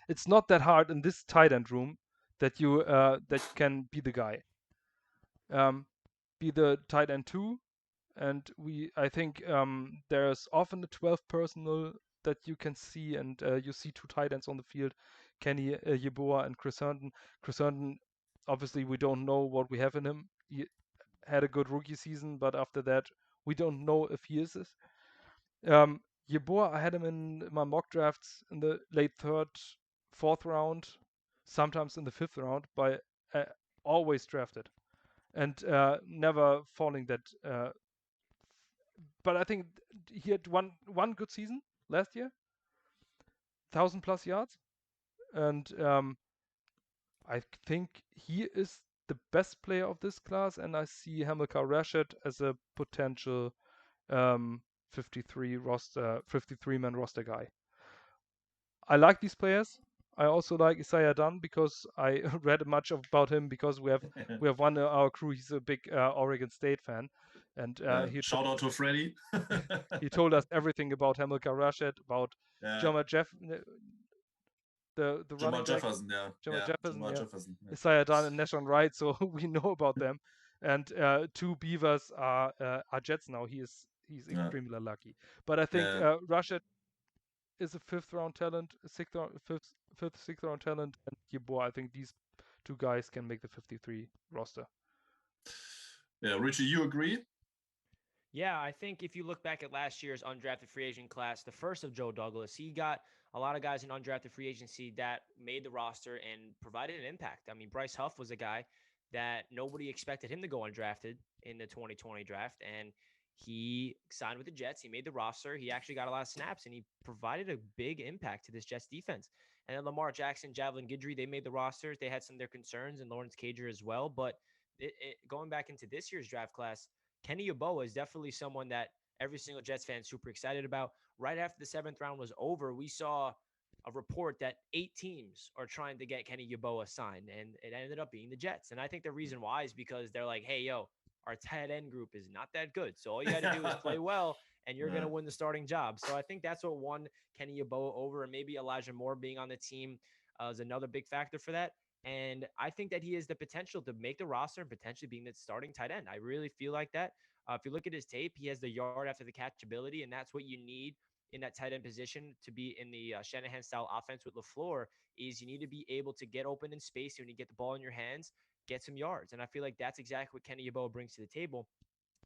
it's not that hard in this tight end room that you can be the guy, be the tight end 2, and I think there's often a 12 personnel that you can see, and you see 2 tight ends on the field, Kenny Yeboah and Chris Herndon. Chris Herndon, obviously we don't know what we have in him. He had a good rookie season, but after that we don't know if he is this. Yeboah, I had him in my mock drafts in the late 3rd, 4th round, sometimes in the 5th round, by always drafted and never falling that. But I think he had one good season last year, 1,000+ yards, and I think he is the best player of this class, and I see Hamilcar Rashid as a potential 53-man roster guy. I like these players. I also like Isaiah Dunn because I read much about him because we have one in our crew. He's a big Oregon State fan, and shout out to Freddie. He told us everything about Hamilcar Rashid, about Jama the running back. Jefferson, Jefferson. Isaiah Dunn and Nashon Wright, so we know about them. And 2 Beavers are Jets now. He's extremely lucky. But I think Rashid is a 5th round talent, 6th round talent, and Yeboah. I think these 2 guys can make the 53 roster. Yeah, Richie, you agree? Yeah, I think if you look back at last year's undrafted free agent class, the first of Joe Douglas, he got a lot of guys in undrafted free agency that made the roster and provided an impact. I mean, Bryce Huff was a guy that nobody expected him to go undrafted in the 2020 draft, and he signed with the Jets. He made the roster. He actually got a lot of snaps, and he provided a big impact to this Jets defense. And then Lamar Jackson, Javelin Guidry, they made the rosters. They had some of their concerns, and Lawrence Cager as well. But going back into this year's draft class, Kenny Yeboah is definitely someone that every single Jets fan super excited about. Right after the 7th round was over, we saw a report that 8 teams are trying to get Kenny Yeboah signed, and it ended up being the Jets. And I think the reason why is because they're like, hey, yo, our tight end group is not that good. So all you got to do is play well, and you're going to win the starting job. So I think that's what won Kenny Yeboah over, and maybe Elijah Moore being on the team is another big factor for that. And I think that he has the potential to make the roster and potentially being the starting tight end. I really feel like that. If you look at his tape, he has the yard after the catch ability, and that's what you need in that tight end position to be in the Shanahan style offense with LaFleur. Is you need to be able to get open in space when you get the ball in your hands, get some yards. And I feel like that's exactly what Kenny Yeboah brings to the table.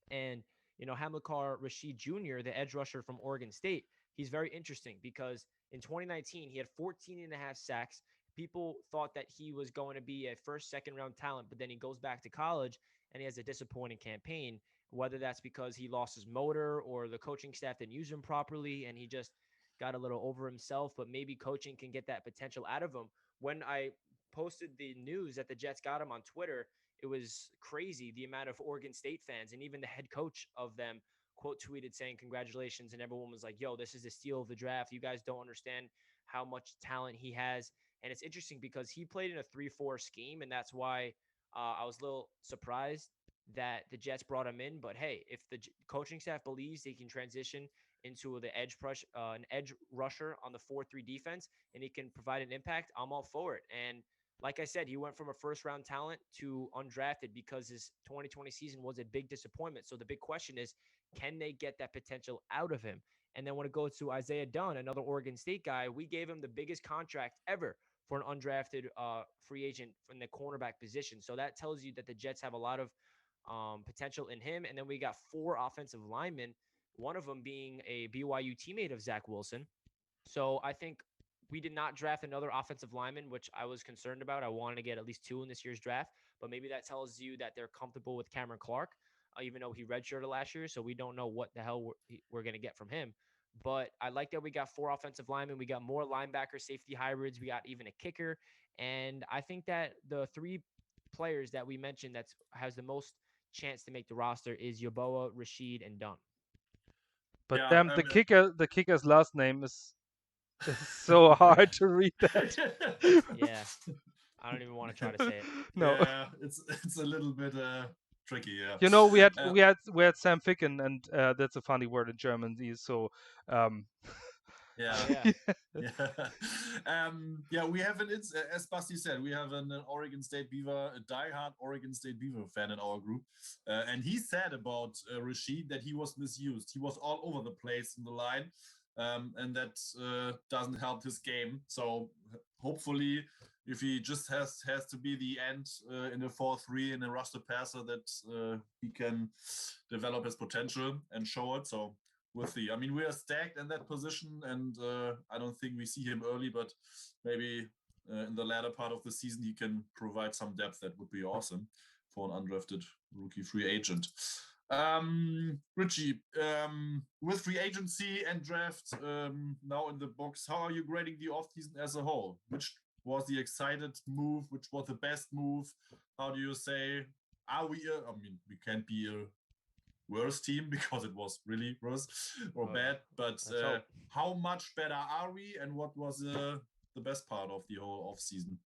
And, Hamilcar Rashid Jr., the edge rusher from Oregon State, he's very interesting because in 2019, he had 14 and a half sacks. People thought that he was going to be a first, second round talent, but then he goes back to college and he has a disappointing campaign, whether that's because he lost his motor or the coaching staff didn't use him properly and he just got a little over himself, but maybe coaching can get that potential out of him. When I posted the news that the Jets got him on Twitter, it was crazy the amount of Oregon State fans and even the head coach of them quote tweeted saying congratulations, and everyone was like, yo, this is the steal of the draft. You guys don't understand how much talent he has. And it's interesting because he played in a 3-4 scheme, and that's why I was a little surprised that the Jets brought him in. But hey, if the coaching staff believes they can transition into the an edge rusher on the 4-3 defense, and he can provide an impact, I'm all for it. And like I said, he went from a first round talent to undrafted because his 2020 season was a big disappointment. So the big question is, can they get that potential out of him? And then when it goes to Isaiah Dunn, another Oregon State guy, we gave him the biggest contract ever for an undrafted free agent in the cornerback position. So that tells you that the Jets have a lot of potential in him. And then we got 4 offensive linemen, one of them being a BYU teammate of Zach Wilson. So I think we did not draft another offensive lineman, which I was concerned about. I wanted to get at least 2 in this year's draft, but maybe that tells you that they're comfortable with Cameron Clark, even though he redshirted last year. So we don't know what the hell we're going to get from him. But I like that we got 4 offensive linemen. We got more linebacker safety hybrids. We got even a kicker. And I think that the 3 players that we mentioned that has the most chance to make the roster is Yeboah, Rashid, and Dunn. But the kicker's last name is so hard to read that. Yeah, I don't even want to try to say it. No. Yeah, it's a little bit tricky. Yeah. We had Sam Ficken, and that's a funny word in German. So. Yeah. Oh, Yeah. We have as Basti said, we have an Oregon State Beaver, a diehard Oregon State Beaver fan in our group. And he said about Rashid that he was misused. He was all over the place in the line. And that doesn't help his game. So hopefully, if he just has to be the end in a 4-3 in a roster passer, that he can develop his potential and show it. So we'll see. I mean, we are stacked in that position, and I don't think we see him early, but maybe in the latter part of the season he can provide some depth. That would be awesome for an undrafted rookie free agent. Richie, with free agency and draft now in the books, how are you grading the offseason as a whole? Which was the excited move? Which was the best move? How do you say, I mean, we can't be a worse team because it was really worse or bad, but how much better are we, and what was the best part of the whole offseason?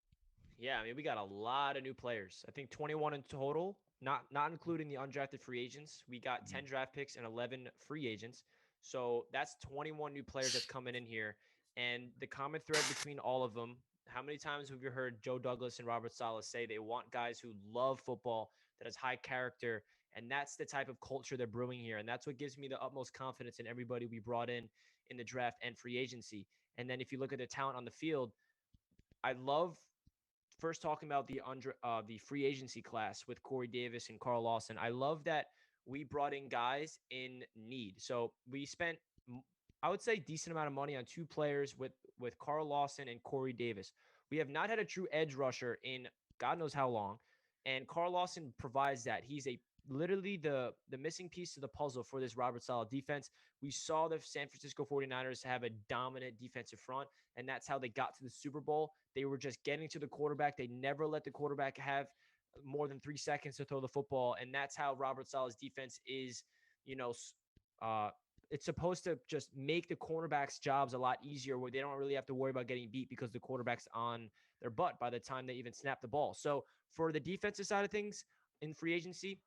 Yeah, I mean, we got a lot of new players. I think 21 in total, not including the undrafted free agents. We got 10 draft picks and 11 free agents. So that's 21 new players that's coming in here. And the common thread between all of them, how many times have you heard Joe Douglas and Robert Saleh say they want guys who love football, that has high character, and that's the type of culture they're brewing here. And that's what gives me the utmost confidence in everybody we brought in the draft and free agency. And then if you look at the talent on the field, I love first talking about the free agency class with Corey Davis and Carl Lawson. I love that we brought in guys in need. So we spent, I would say, decent amount of money on 2 players with Carl Lawson and Corey Davis. We have not had a true edge rusher in God knows how long, and Carl Lawson provides that. He's literally the missing piece to the puzzle for this Robert Saleh defense. We saw the San Francisco 49ers have a dominant defensive front, and that's how they got to the Super Bowl. They were just getting to the quarterback. They never let the quarterback have more than 3 seconds to throw the football, and that's how Robert Saleh's defense is, it's supposed to just make the cornerbacks' jobs a lot easier, where they don't really have to worry about getting beat because the quarterback's on their butt by the time they even snap the ball. So for the defensive side of things in free agency,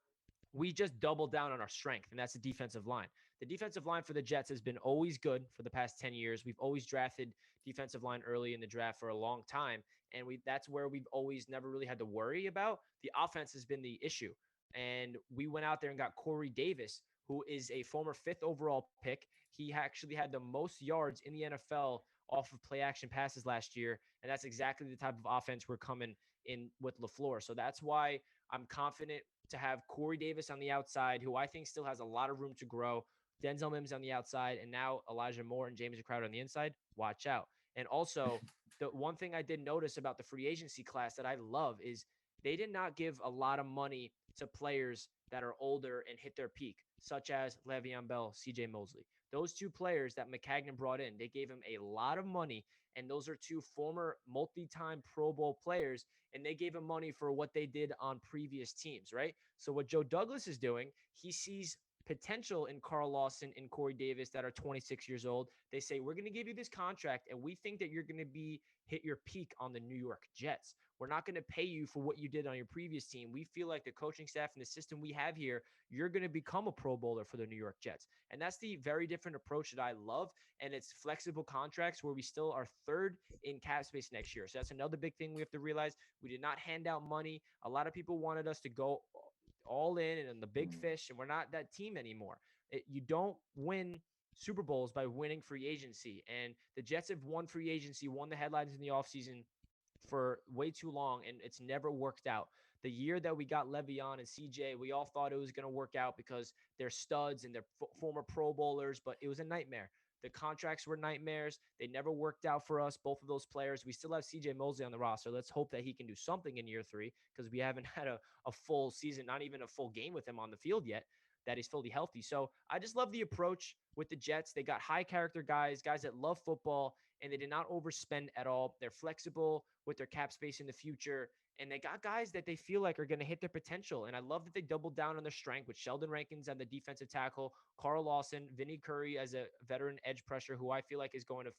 we just double down on our strength, and that's the defensive line. The defensive line for the Jets has been always good for the past 10 years. We've always drafted defensive line early in the draft for a long time, and that's where we've always never really had to worry about. The offense has been the issue, and we went out there and got Corey Davis, who is a former 5th overall pick. He actually had the most yards in the NFL off of play action passes last year, and that's exactly the type of offense we're coming in with LaFleur. So that's why I'm confident to have Corey Davis on the outside, who I think still has a lot of room to grow. Denzel Mims on the outside, and now Elijah Moore and James Crowder on the inside. Watch out. And also, the one thing I did notice about the free agency class that I love is they did not give a lot of money to players that are older and hit their peak, such as Le'Veon Bell, CJ Mosley. Those two players that McCagnon brought in, they gave him a lot of money, and those are two former multi-time Pro Bowl players, and they gave him money for what they did on previous teams, right? So what Joe Douglas is doing, he sees potential in Carl Lawson and Corey Davis that are 26 years old. They say, we're going to give you this contract, and we think that you're going to hit your peak on the New York Jets. We're not going to pay you for what you did on your previous team. We feel like the coaching staff and the system we have here, you're going to become a Pro Bowler for the New York Jets. And that's the very different approach that I love. And it's flexible contracts where we still are 3rd in cap space next year. So that's another big thing we have to realize. We did not hand out money. A lot of people wanted us to go all in and the big fish, and we're not that team anymore. You don't win Super Bowls by winning free agency. And the Jets have won free agency, won the headlines in the offseason for way too long, and it's never worked out. The year that we got Le'Veon and CJ, we all thought it was going to work out because they're studs and they're former Pro Bowlers, but it was a nightmare. The contracts were nightmares. They never worked out for us, both of those players. We still have CJ Mosley on the roster. Let's hope that he can do something in year 3, because we haven't had a full season, not even a full game with him on the field yet, that he's fully healthy. So I just love the approach with the Jets. They got high character guys that love football, and they did not overspend at all. They're flexible with their cap space in the future, and they got guys that they feel like are going to hit their potential. And I love that they doubled down on their strength with Sheldon Rankins on the defensive tackle, Carl Lawson, Vinny Curry as a veteran edge pressure, who I feel like is going to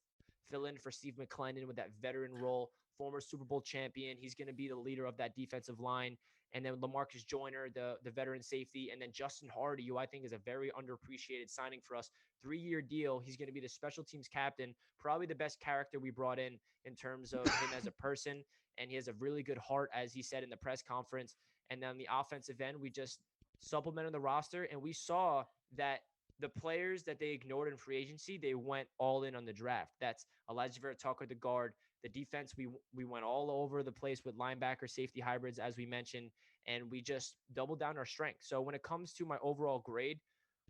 fill in for Steve McClendon with that veteran role, former Super Bowl champion. He's going to be the leader of that defensive line. And then LaMarcus Joyner, the veteran safety, and then Justin Hardy, who I think is a very underappreciated signing for us. 3-year deal. He's going to be the special teams captain, probably the best character we brought in terms of him as a person. And he has a really good heart, as he said in the press conference. And then on the offensive end, we just supplemented the roster, and we saw that the players that they ignored in free agency, they went all in on the draft. That's Elijah Vera Tucker, the guard. The defense, we went all over the place with linebacker, safety hybrids, as we mentioned, and we just doubled down our strength. So when it comes to my overall grade,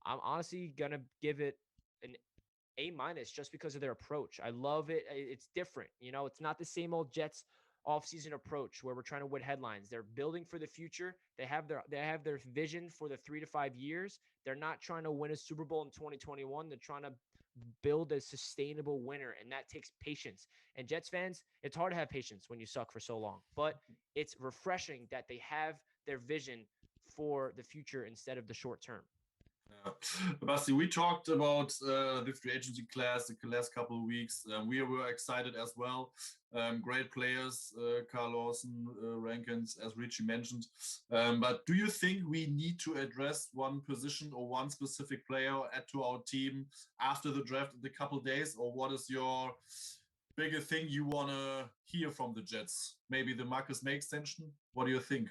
I'm honestly going to give it an A- just because of their approach. I love it. It's different. It's not the same old Jets offseason approach where we're trying to win headlines. They're building for the future. They have their vision for the 3 to 5 years. They're not trying to win a Super Bowl in 2021. They're trying to build a sustainable winner, and that takes patience. And Jets fans, it's hard to have patience when you suck for so long, but it's refreshing that they have their vision for the future instead of the short term. Yeah. Basti, we talked about the free agency class the last couple of weeks. We were excited as well. Great players, Carl Lawson, Rankins, as Richie mentioned. But do you think we need to address one position or one specific player, add to our team after the draft in a couple of days? Or what is your biggest thing you want to hear from the Jets? Maybe the Marcus May extension? What do you think?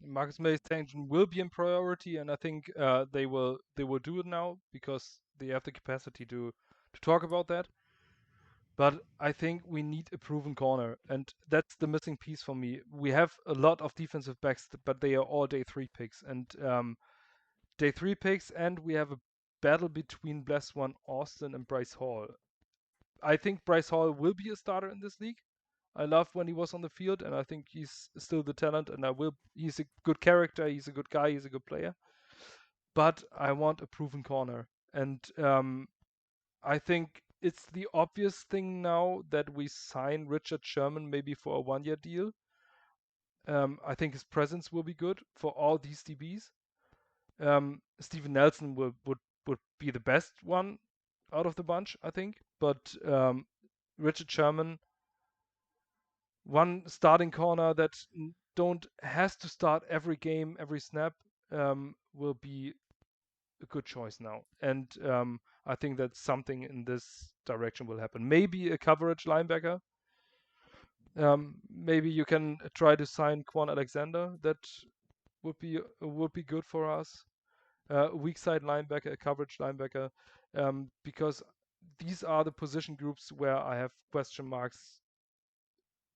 Marcus May extension will be in priority, and I think they will do it now because they have the capacity to talk about that. But I think we need a proven corner, and that's the missing piece for me. We have a lot of defensive backs, but they are all day 3 picks, and day 3 picks, and we have a battle between Bless-One Austin and Bryce Hall. I think Bryce Hall will be a starter in this league. I loved when he was on the field, and I think he's still the talent, and he's a good character, he's a good guy, he's a good player. But I want a proven corner. And I think it's the obvious thing now that we sign Richard Sherman maybe for a 1-year deal. I think his presence will be good for all these DBs. Steven Nelson would would be the best one out of the bunch, I think. But Richard Sherman, one starting corner that has to start every game, every snap, will be a good choice now. And I think that something in this direction will happen. Maybe a coverage linebacker. Maybe you can try to sign Quan Alexander. That would be good for us. Weak side linebacker, a coverage linebacker, because these are the position groups where I have question marks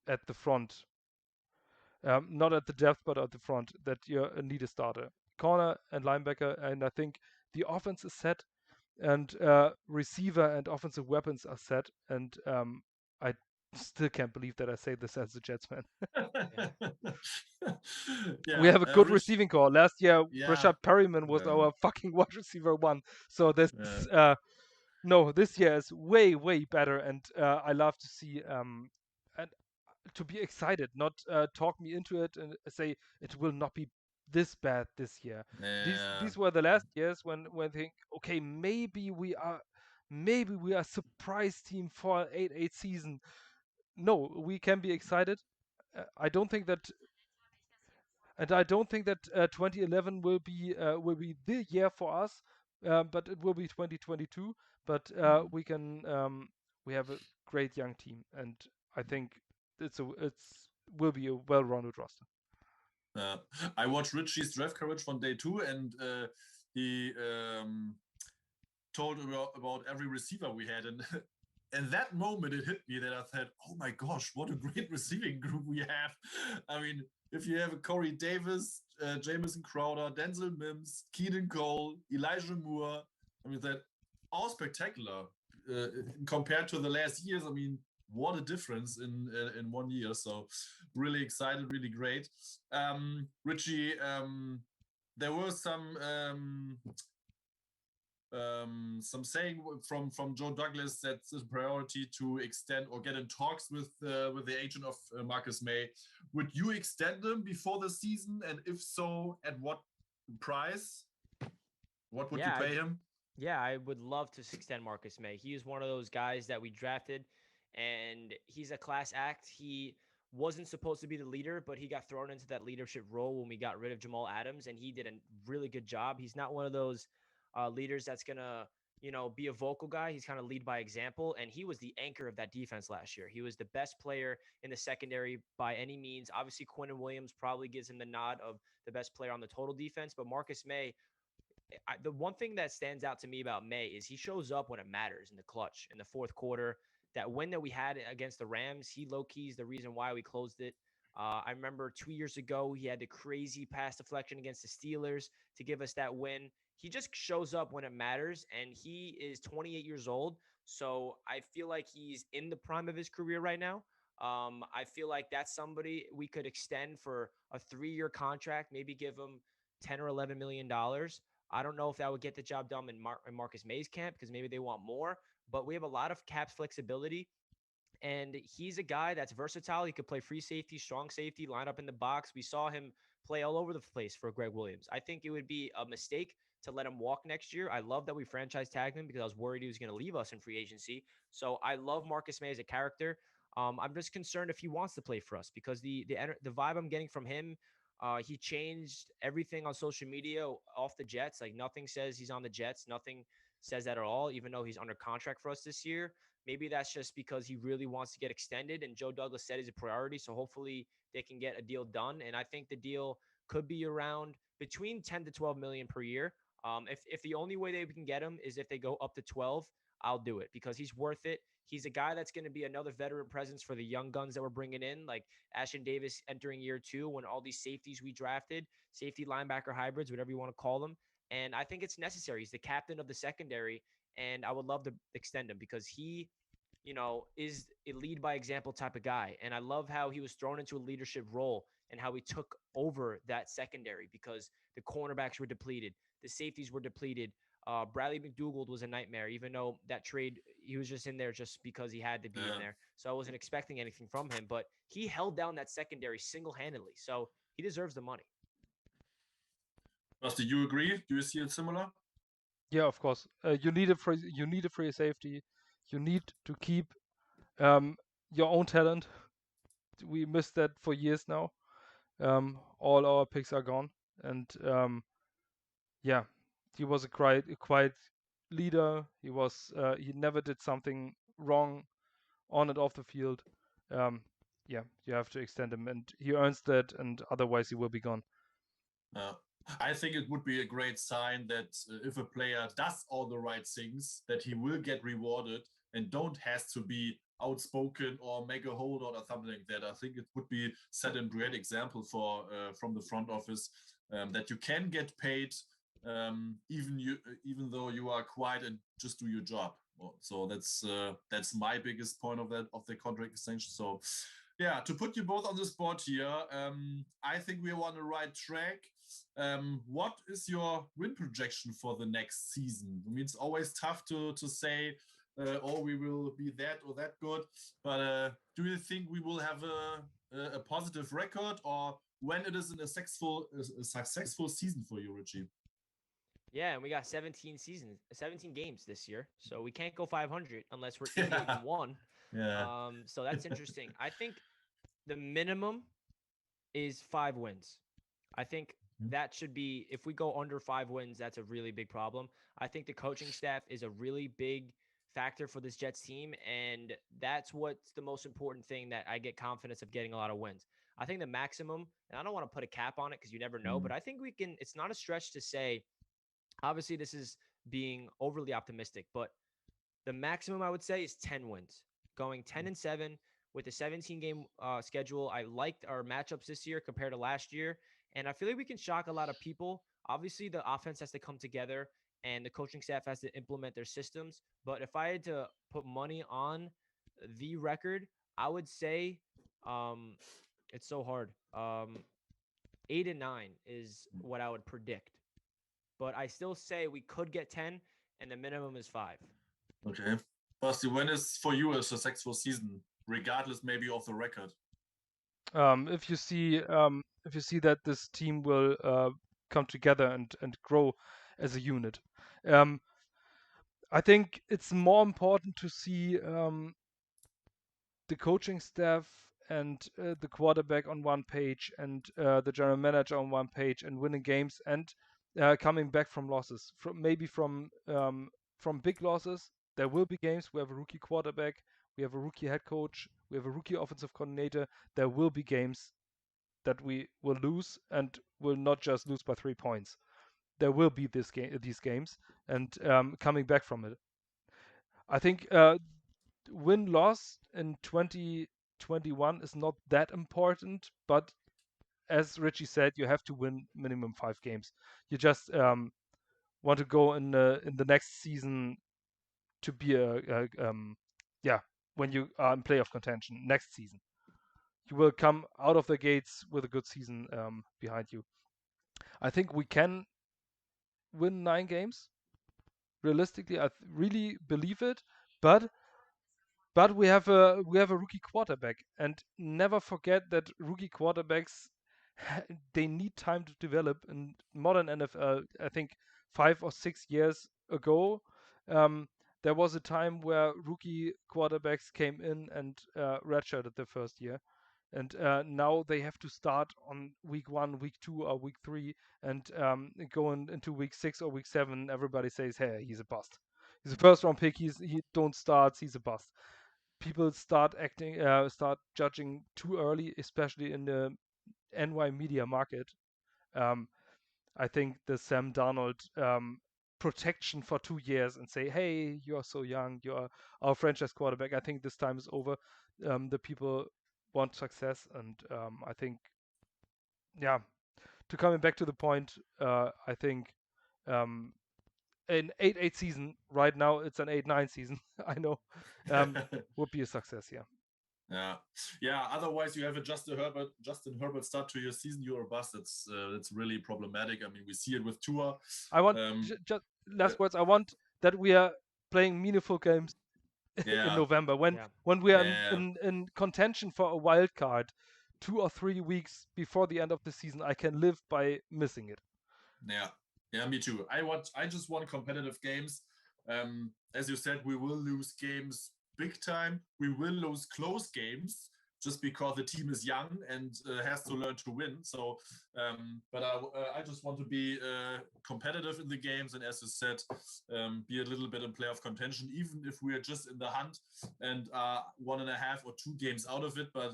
at the front. Not at the depth, but at the front, that you need a starter. Corner and linebacker, and I think the offense is set, and receiver and offensive weapons are set, and I still can't believe that I say this as a Jets fan. Yeah, we have a good receiving core. Last year, Rashad Perryman was our fucking wide receiver one. So this no, this year is way, way better, and I love to see and to be excited, not talk me into it and say it will not be this bad this year. These were the last years when I think, okay, maybe we are surprise team for 8-8 season. No, we can be excited. I don't think that 2011 will be the year for us, but it will be 2022. But we have a great young team, and I think it's will be a well-rounded roster. I watched Richie's draft coverage from day 2, and he told about every receiver we had, and in that moment it hit me that I thought, oh my gosh, what a great receiving group we have. I mean, if you have a Corey Davis, Jamison Crowder, Denzel Mims, Keenan Cole, Elijah Moore, I mean, that all spectacular compared to the last years. I mean, what a difference in 1 year. So really excited, really great. Richie, there were some saying from Joe Douglas that it's a priority to extend or get in talks with the agent of Marcus May. Would you extend them before the season, and if so, at what price? What would you pay him? Yeah, I would love to extend Marcus May. He is one of those guys that we drafted, and he's a class act. He wasn't supposed to be the leader, but he got thrown into that leadership role when we got rid of Jamal Adams, and he did a really good job. He's not one of those leaders that's going to, be a vocal guy. He's kind of lead by example, and he was the anchor of that defense last year. He was the best player in the secondary by any means. Obviously, Quinnen Williams probably gives him the nod of the best player on the total defense, but Marcus May, the one thing that stands out to me about May is he shows up when it matters in the clutch, in the fourth quarter. That win that we had against the Rams, he low-key is the reason why we closed it. I remember 2 years ago, he had the crazy pass deflection against the Steelers to give us that win. He just shows up when it matters, and he is 28 years old. So I feel like he's in the prime of his career right now. I feel like that's somebody we could extend for a 3-year contract, maybe give him 10 or 11 million dollars. I don't know if that would get the job done in Marcus May's camp, because maybe they want more, but we have a lot of cap flexibility. And he's a guy that's versatile. He could play free safety, strong safety, line up in the box. We saw him play all over the place for Greg Williams. I think it would be a mistake to let him walk next year. I love that we franchise tagged him because I was worried he was going to leave us in free agency. So I love Marcus May as a character. I'm just concerned if he wants to play for us, because the vibe I'm getting from him, he changed everything on social media off the Jets. Like, nothing says he's on the Jets. Nothing says that at all, even though he's under contract for us this year. Maybe that's just because he really wants to get extended, and Joe Douglas said he's a priority. So hopefully they can get a deal done. And I think the deal could be around between 10 to 12 million per year. If the only way they can get him is if they go up to 12, I'll do it, because he's worth it. He's a guy that's going to be another veteran presence for the young guns that we're bringing in, like Ashton Davis entering year 2, when all these safeties we drafted, safety linebacker hybrids, whatever you want to call them. And I think it's necessary. He's the captain of the secondary, and I would love to extend him because he, is a lead by example type of guy. And I love how he was thrown into a leadership role and how he took over that secondary, because the cornerbacks were depleted, the safeties were depleted. Bradley McDougald was a nightmare, even though that trade, he was just in there just because he had to be in there. So I wasn't expecting anything from him, but he held down that secondary single-handedly. So he deserves the money. Russ, do you agree? Do you see it similar? Yeah, of course. You need a free safety. You need to keep um, your own talent. We missed that for years now. All our picks are gone, and yeah, he was a quiet leader. He never did something wrong on and off the field. Yeah, you have to extend him, and he earns that, and otherwise he will be gone. I think it would be a great sign that if a player does all the right things, that he will get rewarded and don't has to be outspoken or make a holdout or something like that. I think it would be set a great example for from the front office that you can get paid even though you are quiet and just do your job. So that's my biggest point of the contract extension. So yeah, to put you both on the spot here, I think we are on the right track. What is your win projection for the next season? I mean, it's always tough to say, oh, we will be that or that good. But do you think we will have a positive record, or when it is a successful season for you, Richie? Yeah, and we got 17 games this year, so we can't go 500 unless we're even 1. Yeah. So that's interesting. I think the minimum is 5 wins. I think that should be, if we go under 5 wins, that's a really big problem. I think the coaching staff is a really big factor for this Jets team, and that's what's the most important thing that I get confidence of getting a lot of wins. I think the maximum, and I don't want to put a cap on it because you never know, but I think we can, it's not a stretch to say, obviously this is being overly optimistic, but the maximum I would say is 10 wins, going 10-7 with a 17 game schedule. I liked our matchups this year compared to last year, and I feel like we can shock a lot of people. Obviously, the offense has to come together and the coaching staff has to implement their systems. But if I had to put money on the record, I would say it's so hard. 8-9 is what I would predict, but I still say we could get 10, and the minimum is 5. Okay. Basti, when is for you a successful season, regardless maybe of the record? If you see that this team will come together and grow as a unit, I think it's more important to see the coaching staff and the quarterback on one page and the general manager on one page and winning games and coming back from losses, from big losses. There will be games. We have a rookie quarterback. We have a rookie head coach. We have a rookie offensive coordinator. There will be games that we will lose and will not just lose by 3 points. There will be these games and coming back from it. I think win-loss in 2021 is not that important, but as Richie said, you have to win minimum 5 games. You just want to go in the next season to be when you are in playoff contention next season. You will come out of the gates with a good season behind you. I think we can win 9 games. Realistically, I really believe it, but we have a rookie quarterback, and never forget that rookie quarterbacks they need time to develop. In modern NFL, I think 5 or 6 years ago, there was a time where rookie quarterbacks came in and redshirted the first year, and now they have to start on week 1, week 2, or week 3, and going into week 6 or week 7, everybody says, "Hey, he's a bust. He's a first round pick. He don't start. He's a bust." People start judging too early, especially in the NY media market. I think the Sam Darnold protection for 2 years and say, "Hey, you're so young. You're our franchise quarterback." I think this time is over. The people want success, and I think, yeah. To coming back to the point, I think an 8-8 season right now, it's an 8-9 season. I know would be a success. Yeah. Otherwise, you have a Justin Herbert start to your season. You're a bust. It's really problematic. I mean, we see it with Tua. I want just last words. I want that we are playing meaningful games in November when we are in contention for a wild card 2 or 3 weeks before the end of the season. I can live by missing it. Yeah, me too. I just want competitive games. As you said, we will lose games big time. We will lose close games just because the team is young and has to learn to win. So, but I just want to be competitive in the games, and as you said, be a little bit in playoff contention, even if we are just in the hunt and 1.5 or 2 games out of it. But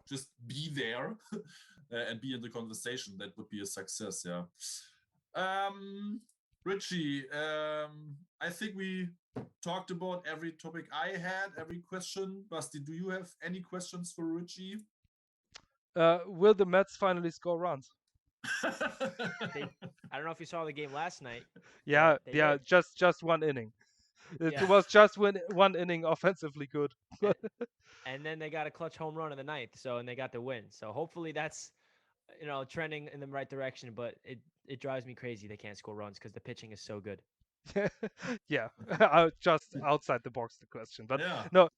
just be there and be in the conversation. That would be a success. Yeah. Richie, I think we talked about every topic I had, every question. Basti, do you have any questions for Richie? Will the Mets finally score runs? I don't know if you saw the game last night. Yeah, They yeah, did. just one inning. It Yeah. was just one inning offensively good. And then they got a clutch home run in the ninth, and they got the win. So hopefully that's trending in the right direction. But it drives me crazy they can't score runs because the pitching is so good. Yeah, just outside the box the question, but Yeah. no.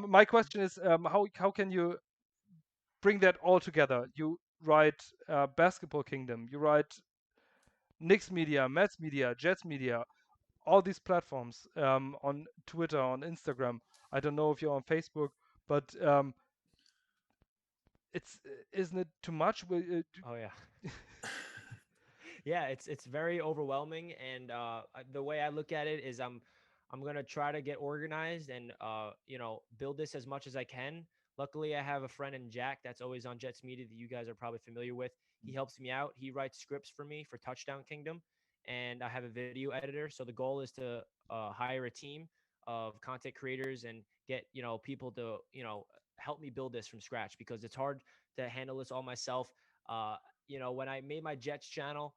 My question is, how can you bring that all together? You write Basketball Kingdom, you write Knicks Media, Mets Media, Jets Media, all these platforms, on Twitter, on Instagram. I don't know if you're on Facebook, but it's isn't it too much? Oh yeah. Yeah, it's very overwhelming, and the way I look at it is I'm gonna try to get organized and build this as much as I can. Luckily, I have a friend in Jack that's always on Jets Media that you guys are probably familiar with. He helps me out. He writes scripts for me for Touchdown Kingdom, and I have a video editor. So the goal is to hire a team of content creators and get people to help me build this from scratch because it's hard to handle this all myself. When I made my Jets channel,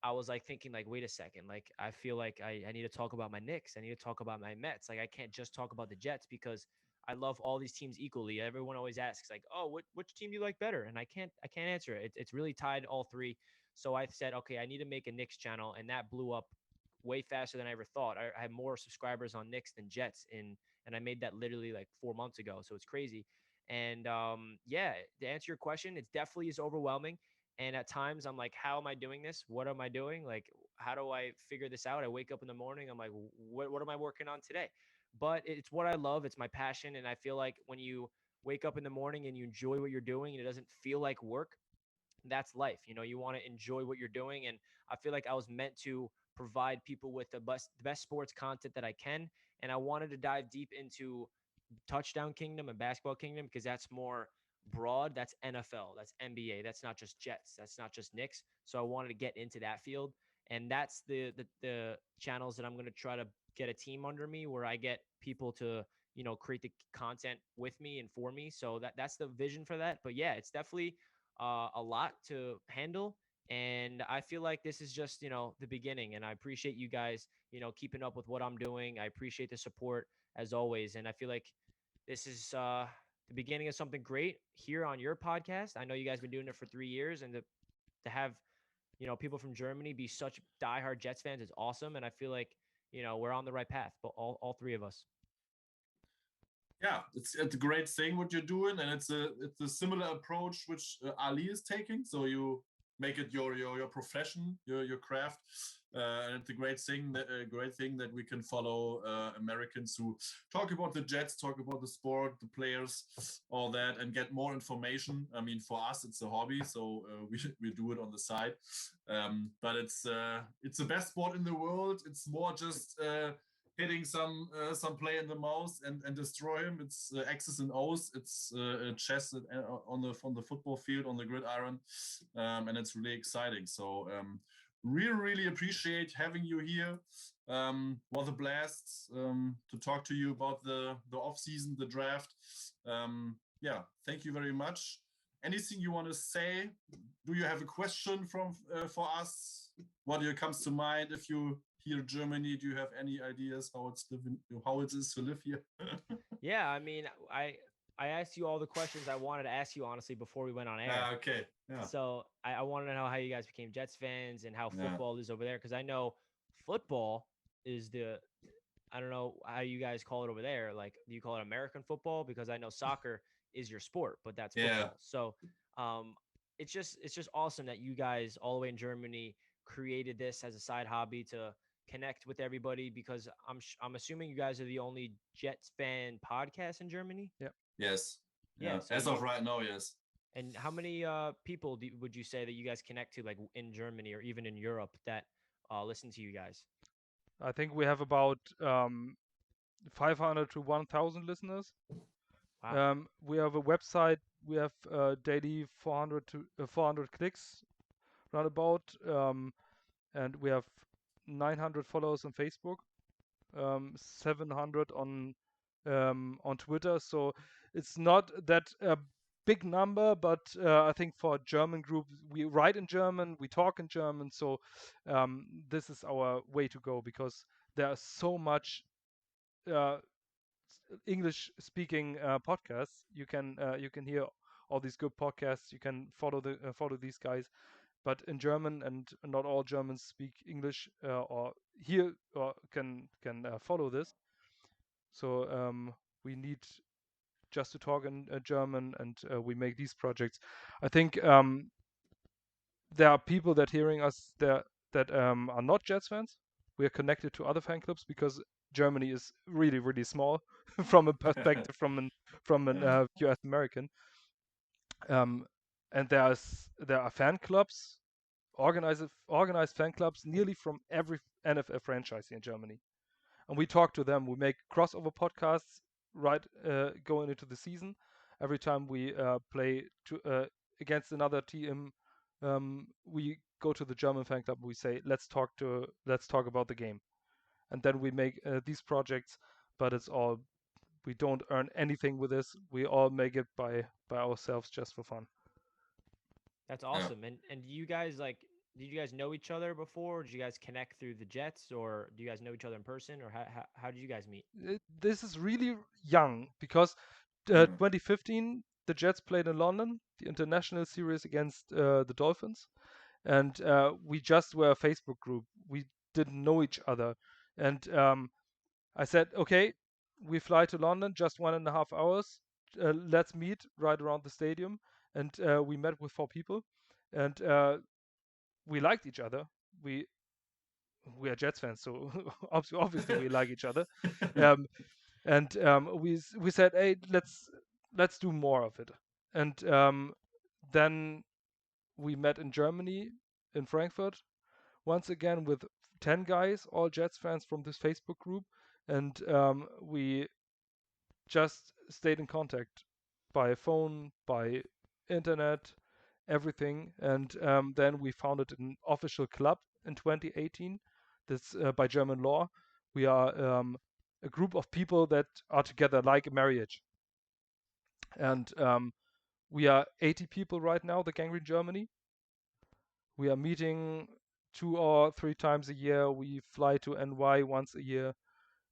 I was like thinking like, wait a second, like I feel like I need to talk about my Knicks. I need to talk about my Mets. Like I can't just talk about the Jets because I love all these teams equally. Everyone always asks like, oh, which team do you like better? And I can't answer it. It's really tied all three. So I said, okay, I need to make a Knicks channel, and that blew up way faster than I ever thought. I had more subscribers on Knicks than Jets and I made that literally like 4 months ago. So it's crazy. And yeah, to answer your question, it definitely is overwhelming. And at times I'm like, how am I doing this? What am I doing? Like, how do I figure this out? I wake up in the morning. I'm like, what am I working on today? But it's what I love. It's my passion. And I feel like when you wake up in the morning and you enjoy what you're doing and it doesn't feel like work, that's life. You want to enjoy what you're doing. And I feel like I was meant to provide people with the best sports content that I can. And I wanted to dive deep into Touchdown Kingdom and Basketball Kingdom because that's more broad. That's NFL, that's NBA, that's not just Jets, that's not just Knicks. So I wanted to get into that field, and that's the channels that I'm going to try to get a team under me where I get people to create the content with me and for me. So that's the vision for that. But yeah, it's definitely a lot to handle. And I feel like this is just, the beginning. And I appreciate you guys, keeping up with what I'm doing. I appreciate the support as always. And I feel like this is the beginning of something great here on your podcast. I know you guys been doing it for 3 years, and to have people from Germany be such diehard Jets fans is awesome. And I feel like we're on the right path, but all three of us. Yeah, it's a great thing what you're doing, and it's a similar approach which Ali is taking. So you make it your profession, your craft, and it's a great thing that we can follow Americans who talk about the Jets, talk about the sport, the players, all that, and get more information. I mean, for us, it's a hobby, so we do it on the side, but it's the best sport in the world. It's more just hitting some play in the mouse and destroy him. It's X's and O's. It's chess on the football field on the gridiron, and it's really exciting. So really appreciate having you here. Was a blast to talk to you about the off season, the draft. Yeah, thank you very much. Anything you want to say? Do you have a question for us? What comes to mind if you hear Germany? Do you have any ideas how it is to live here? Yeah, I mean, I asked you all the questions I wanted to ask you honestly before we went on air. Okay. Yeah. So I want to know how you guys became Jets fans and how football is over there, because I know football is I don't know how you guys call it over there. Like, do you call it American football? Because I know soccer is your sport, but that's football. So it's just awesome that you guys all the way in Germany created this as a side hobby to connect with everybody? Because I'm assuming you guys are the only Jets fan podcast in Germany. Yeah. Yes. Yeah. Yeah. So As of right now, yes. and how many people would you say that you guys connect to, like in Germany or even in Europe, that listen to you guys? I think we have about 500 to 1,000 listeners. Wow. We have a website. We have daily 400 to 400 clicks, roundabout, and we have 900 followers on Facebook, 700 on Twitter. So it's not that big number, but I think for a German group, we write in German, we talk in German. So this is our way to go, because there are so much English speaking podcasts. You can hear all these good podcasts. You can follow these guys, but in German, and not all Germans speak English or hear or can follow this. So we need just to talk in German, and we make these projects. I think there are people that hearing us there that are not Jets fans. We are connected to other fan clubs because Germany is really, really small from a perspective from an US American. And there are fan clubs, organized fan clubs nearly from every NFL franchise in Germany. And we talk to them. We make crossover podcasts right going into the season. Every time we play against another team, we go to the German fan club. We say, let's talk about the game, and then we make these projects. But it's all, we don't earn anything with this. We all make it by ourselves just for fun. That's awesome. And do you guys like, did you guys know each other before? Did you guys connect through the Jets, or do you guys know each other in person, or how did you guys meet? This is really young, because 2015 the Jets played in London, the international series against the Dolphins, and we just were a Facebook group. We didn't know each other, and I said, okay, we fly to London, just 1.5 hours. Let's meet right around the stadium, and we met with 4 people, and we liked each other. We are Jets fans, so obviously we like each other. And we said, hey, let's do more of it. And then we met in Germany, in Frankfurt, once again with 10 guys, all Jets fans from this Facebook group, and we just stayed in contact by phone, by internet, everything. And then we founded an official club in 2018. That's by German law. We are a group of people that are together like a marriage. And we are 80 people right now, the Gangrene Germany. We are meeting 2 or 3 times a year. We fly to NY once a year,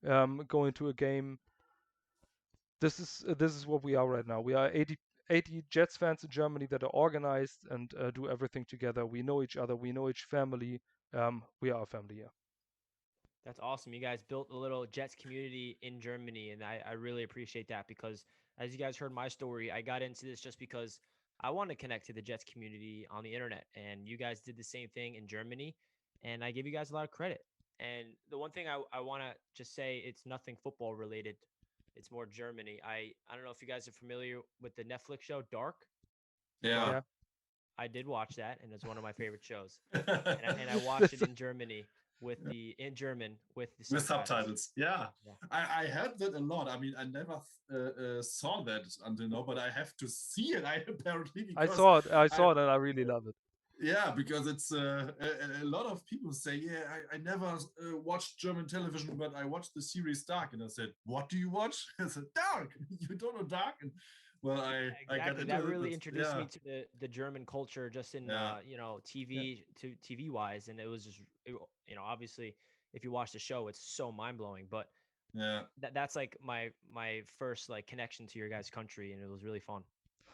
going to a game. This is what we are right now. We are 80 Jets fans in Germany that are organized and do everything together. We know each other. We know each family. We are a family here. That's awesome. You guys built a little Jets community in Germany, and I really appreciate that, because as you guys heard my story, I got into this just because I want to connect to the Jets community on the internet, and you guys did the same thing in Germany, and I give you guys a lot of credit. And the one thing I want to just say, it's nothing football related. It's more Germany. I don't know if you guys are familiar with the Netflix show Dark. Yeah. Yeah. I did watch that, and it's one of my favorite shows. And Yeah. and I watched it in Germany in German with the With subtitles. subtitles. Yeah. Yeah. I heard that a lot. I mean, I never saw that until now, but I have to see it. I apparently I because saw it. I saw it, and I really love it. yeah, because it's a lot of people say, yeah, I never watched German television, but I watched the series Dark, and I said, what do you watch? I said, Dark. You don't know Dark? And well, I got Exactly. into That it. really But, introduced yeah, me to the German culture, just in yeah, TV to TV wise, and it was just obviously if you watch the show, it's so mind blowing. But yeah. that's like my first like connection to your guys' country, and it was really fun.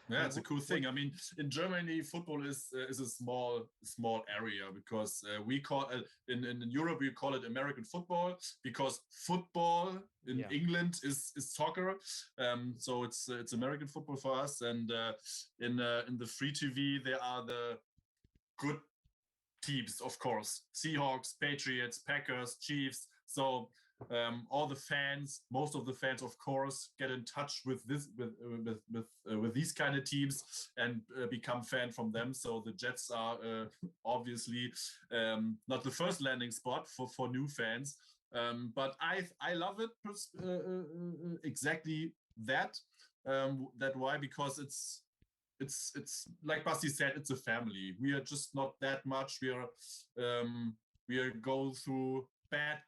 Yeah, And it's a cool thing. I mean, in Germany, football is a small area because we call it in Europe we call it American football because football in Yeah. England is soccer. So it's American football for us. And in the free TV there are the good teams, of course. Seahawks, Patriots, Packers, Chiefs. So all the fans, most of the fans, of course, get in touch with these kind of teams and become fan from them. So the Jets are obviously not the first landing spot for new fans. But I love it exactly that. That why? Because it's like Basti said, it's a family. We are just not that much. We are go through bad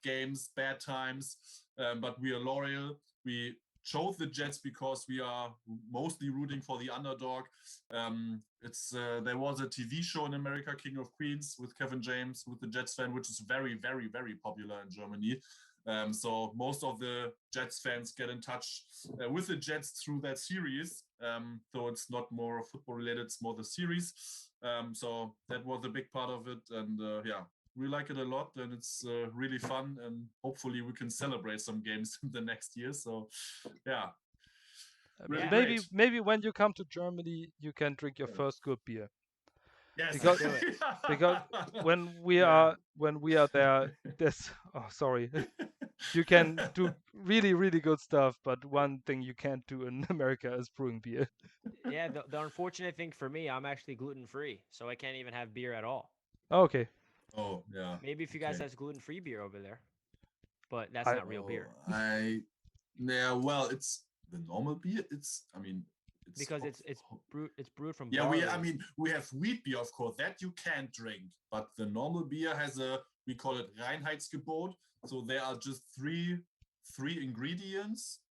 games, bad times, but we are loyal. We chose the Jets because we are mostly rooting for the underdog. There was a TV show in America, King of Queens, with Kevin James, with the Jets fan, which is very, very, very popular in Germany. So most of the Jets fans get in touch with the Jets through that series. So it's not more football related, it's more the series. So that was a big part of it. And we like it a lot, and it's really fun. And hopefully we can celebrate some games in the next year. So really maybe when you come to Germany, you can drink your first good beer. Yes, because when we are there, you can do really, really good stuff, but one thing you can't do in America is brewing beer. Yeah, the unfortunate thing for me, I'm actually gluten-free, so I can't even have beer at all. Okay. Oh, yeah. Maybe if you guys have gluten-free beer over there, but that's not real beer. Well, it's the normal beer. It's because it's brewed from yeah. barley. We have wheat beer, of course, that you can't drink, but the normal beer has we call it Reinheitsgebot. So there are just three ingredients,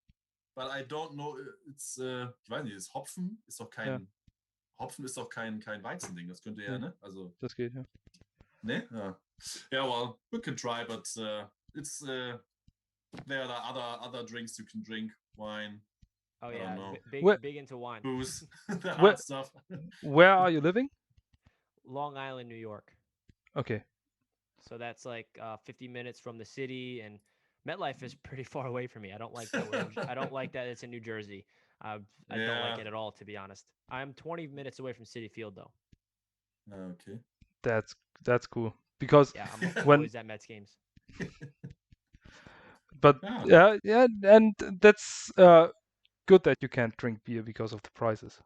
but I don't know. It's ich weiß nicht, ist Hopfen ist doch kein Hopfen ist doch kein Weizending. Das könnte ja, ne? Also das geht, ja. Ne? Yeah, well, we can try, but it's there are other drinks you can drink, wine. Oh yeah, big into wine. Booze, the hard stuff. Where are you living? Long Island, New York. Okay. So that's like 50 minutes from the city, and MetLife is pretty far away from me. I don't like that. I don't like that it's in New Jersey. I don't like it at all, to be honest. I'm 20 minutes away from Citi Field, though. Okay. That's cool, because I'm always at Mets games. But and that's good that you can't drink beer because of the prices.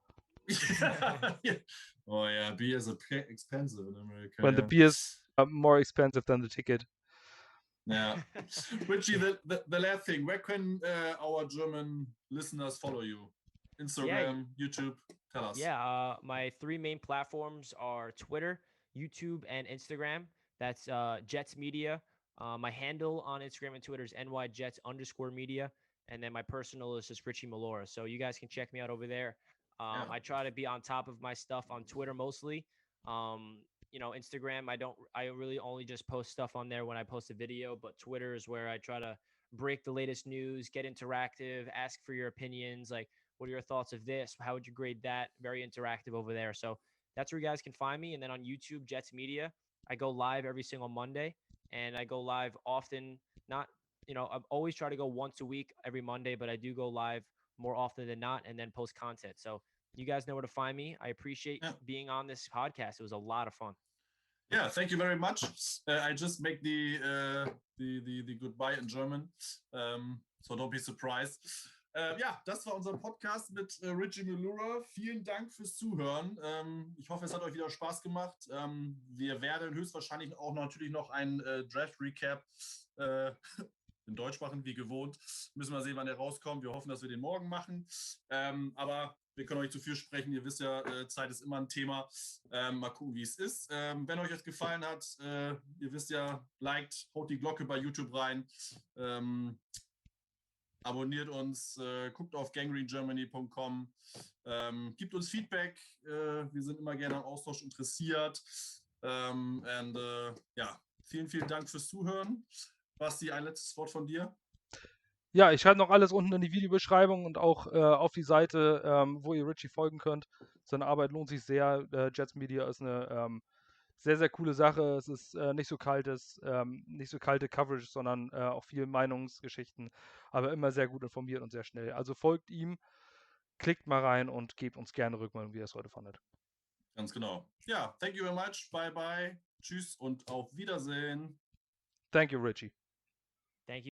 Oh yeah, beer is expensive in America. When the beers are more expensive than the ticket. Yeah. Richie, the last thing, where can our German listeners follow you? Instagram, YouTube, tell us. Yeah, my 3 main platforms are Twitter, YouTube, and Instagram. That's Jets Media. My handle on Instagram and Twitter is nyjets_media. And then my personal is just Richie Mollura. So you guys can check me out over there. I try to be on top of my stuff on Twitter mostly. Instagram, I really only just post stuff on there when I post a video, but Twitter is where I try to break the latest news, get interactive, ask for your opinions. Like, what are your thoughts of this? How would you grade that? Very interactive over there. So that's where you guys can find me. And then on YouTube, Jets Media, I go live every single Monday, and I go live often. I always try to go once a week every Monday, but I do go live more often than not and then post content. So you guys know where to find me. I appreciate being on this podcast. It was a lot of fun. Yeah, thank you very much. I just make the goodbye in German, so don't be surprised. Das war unser Podcast mit Richie Mollura. Vielen Dank fürs Zuhören. Ich hoffe, es hat euch wieder Spaß gemacht. Wir werden höchstwahrscheinlich auch natürlich noch einen Draft-Recap in Deutsch machen, wie gewohnt. Müssen wir sehen, wann der rauskommt. Wir hoffen, dass wir den morgen machen. Aber wir können euch nicht zu viel sprechen. Ihr wisst ja, Zeit ist immer ein Thema. Mal gucken, wie es ist. Wenn euch das gefallen hat, ihr wisst ja, liked, haut die Glocke bei YouTube rein. Abonniert uns, guckt auf gangrenegermany.com, gibt uns Feedback. Wir sind immer gerne am Austausch interessiert. Vielen, vielen Dank fürs Zuhören. Basti, ein letztes Wort von dir. Ja, ich schreibe noch alles unten in die Videobeschreibung und auch auf die Seite, wo ihr Richie folgen könnt. Seine Arbeit lohnt sich sehr. Jets Media ist eine sehr, sehr coole Sache. Es ist nicht so kalte Coverage, sondern auch viel Meinungsgeschichten, aber immer sehr gut informiert und sehr schnell. Also folgt ihm, klickt mal rein und gebt uns gerne Rückmeldung, wie ihr es heute fandet. Ganz genau. Ja, thank you very much. Bye bye. Tschüss und auf Wiedersehen. Thank you, Richie. Thank you.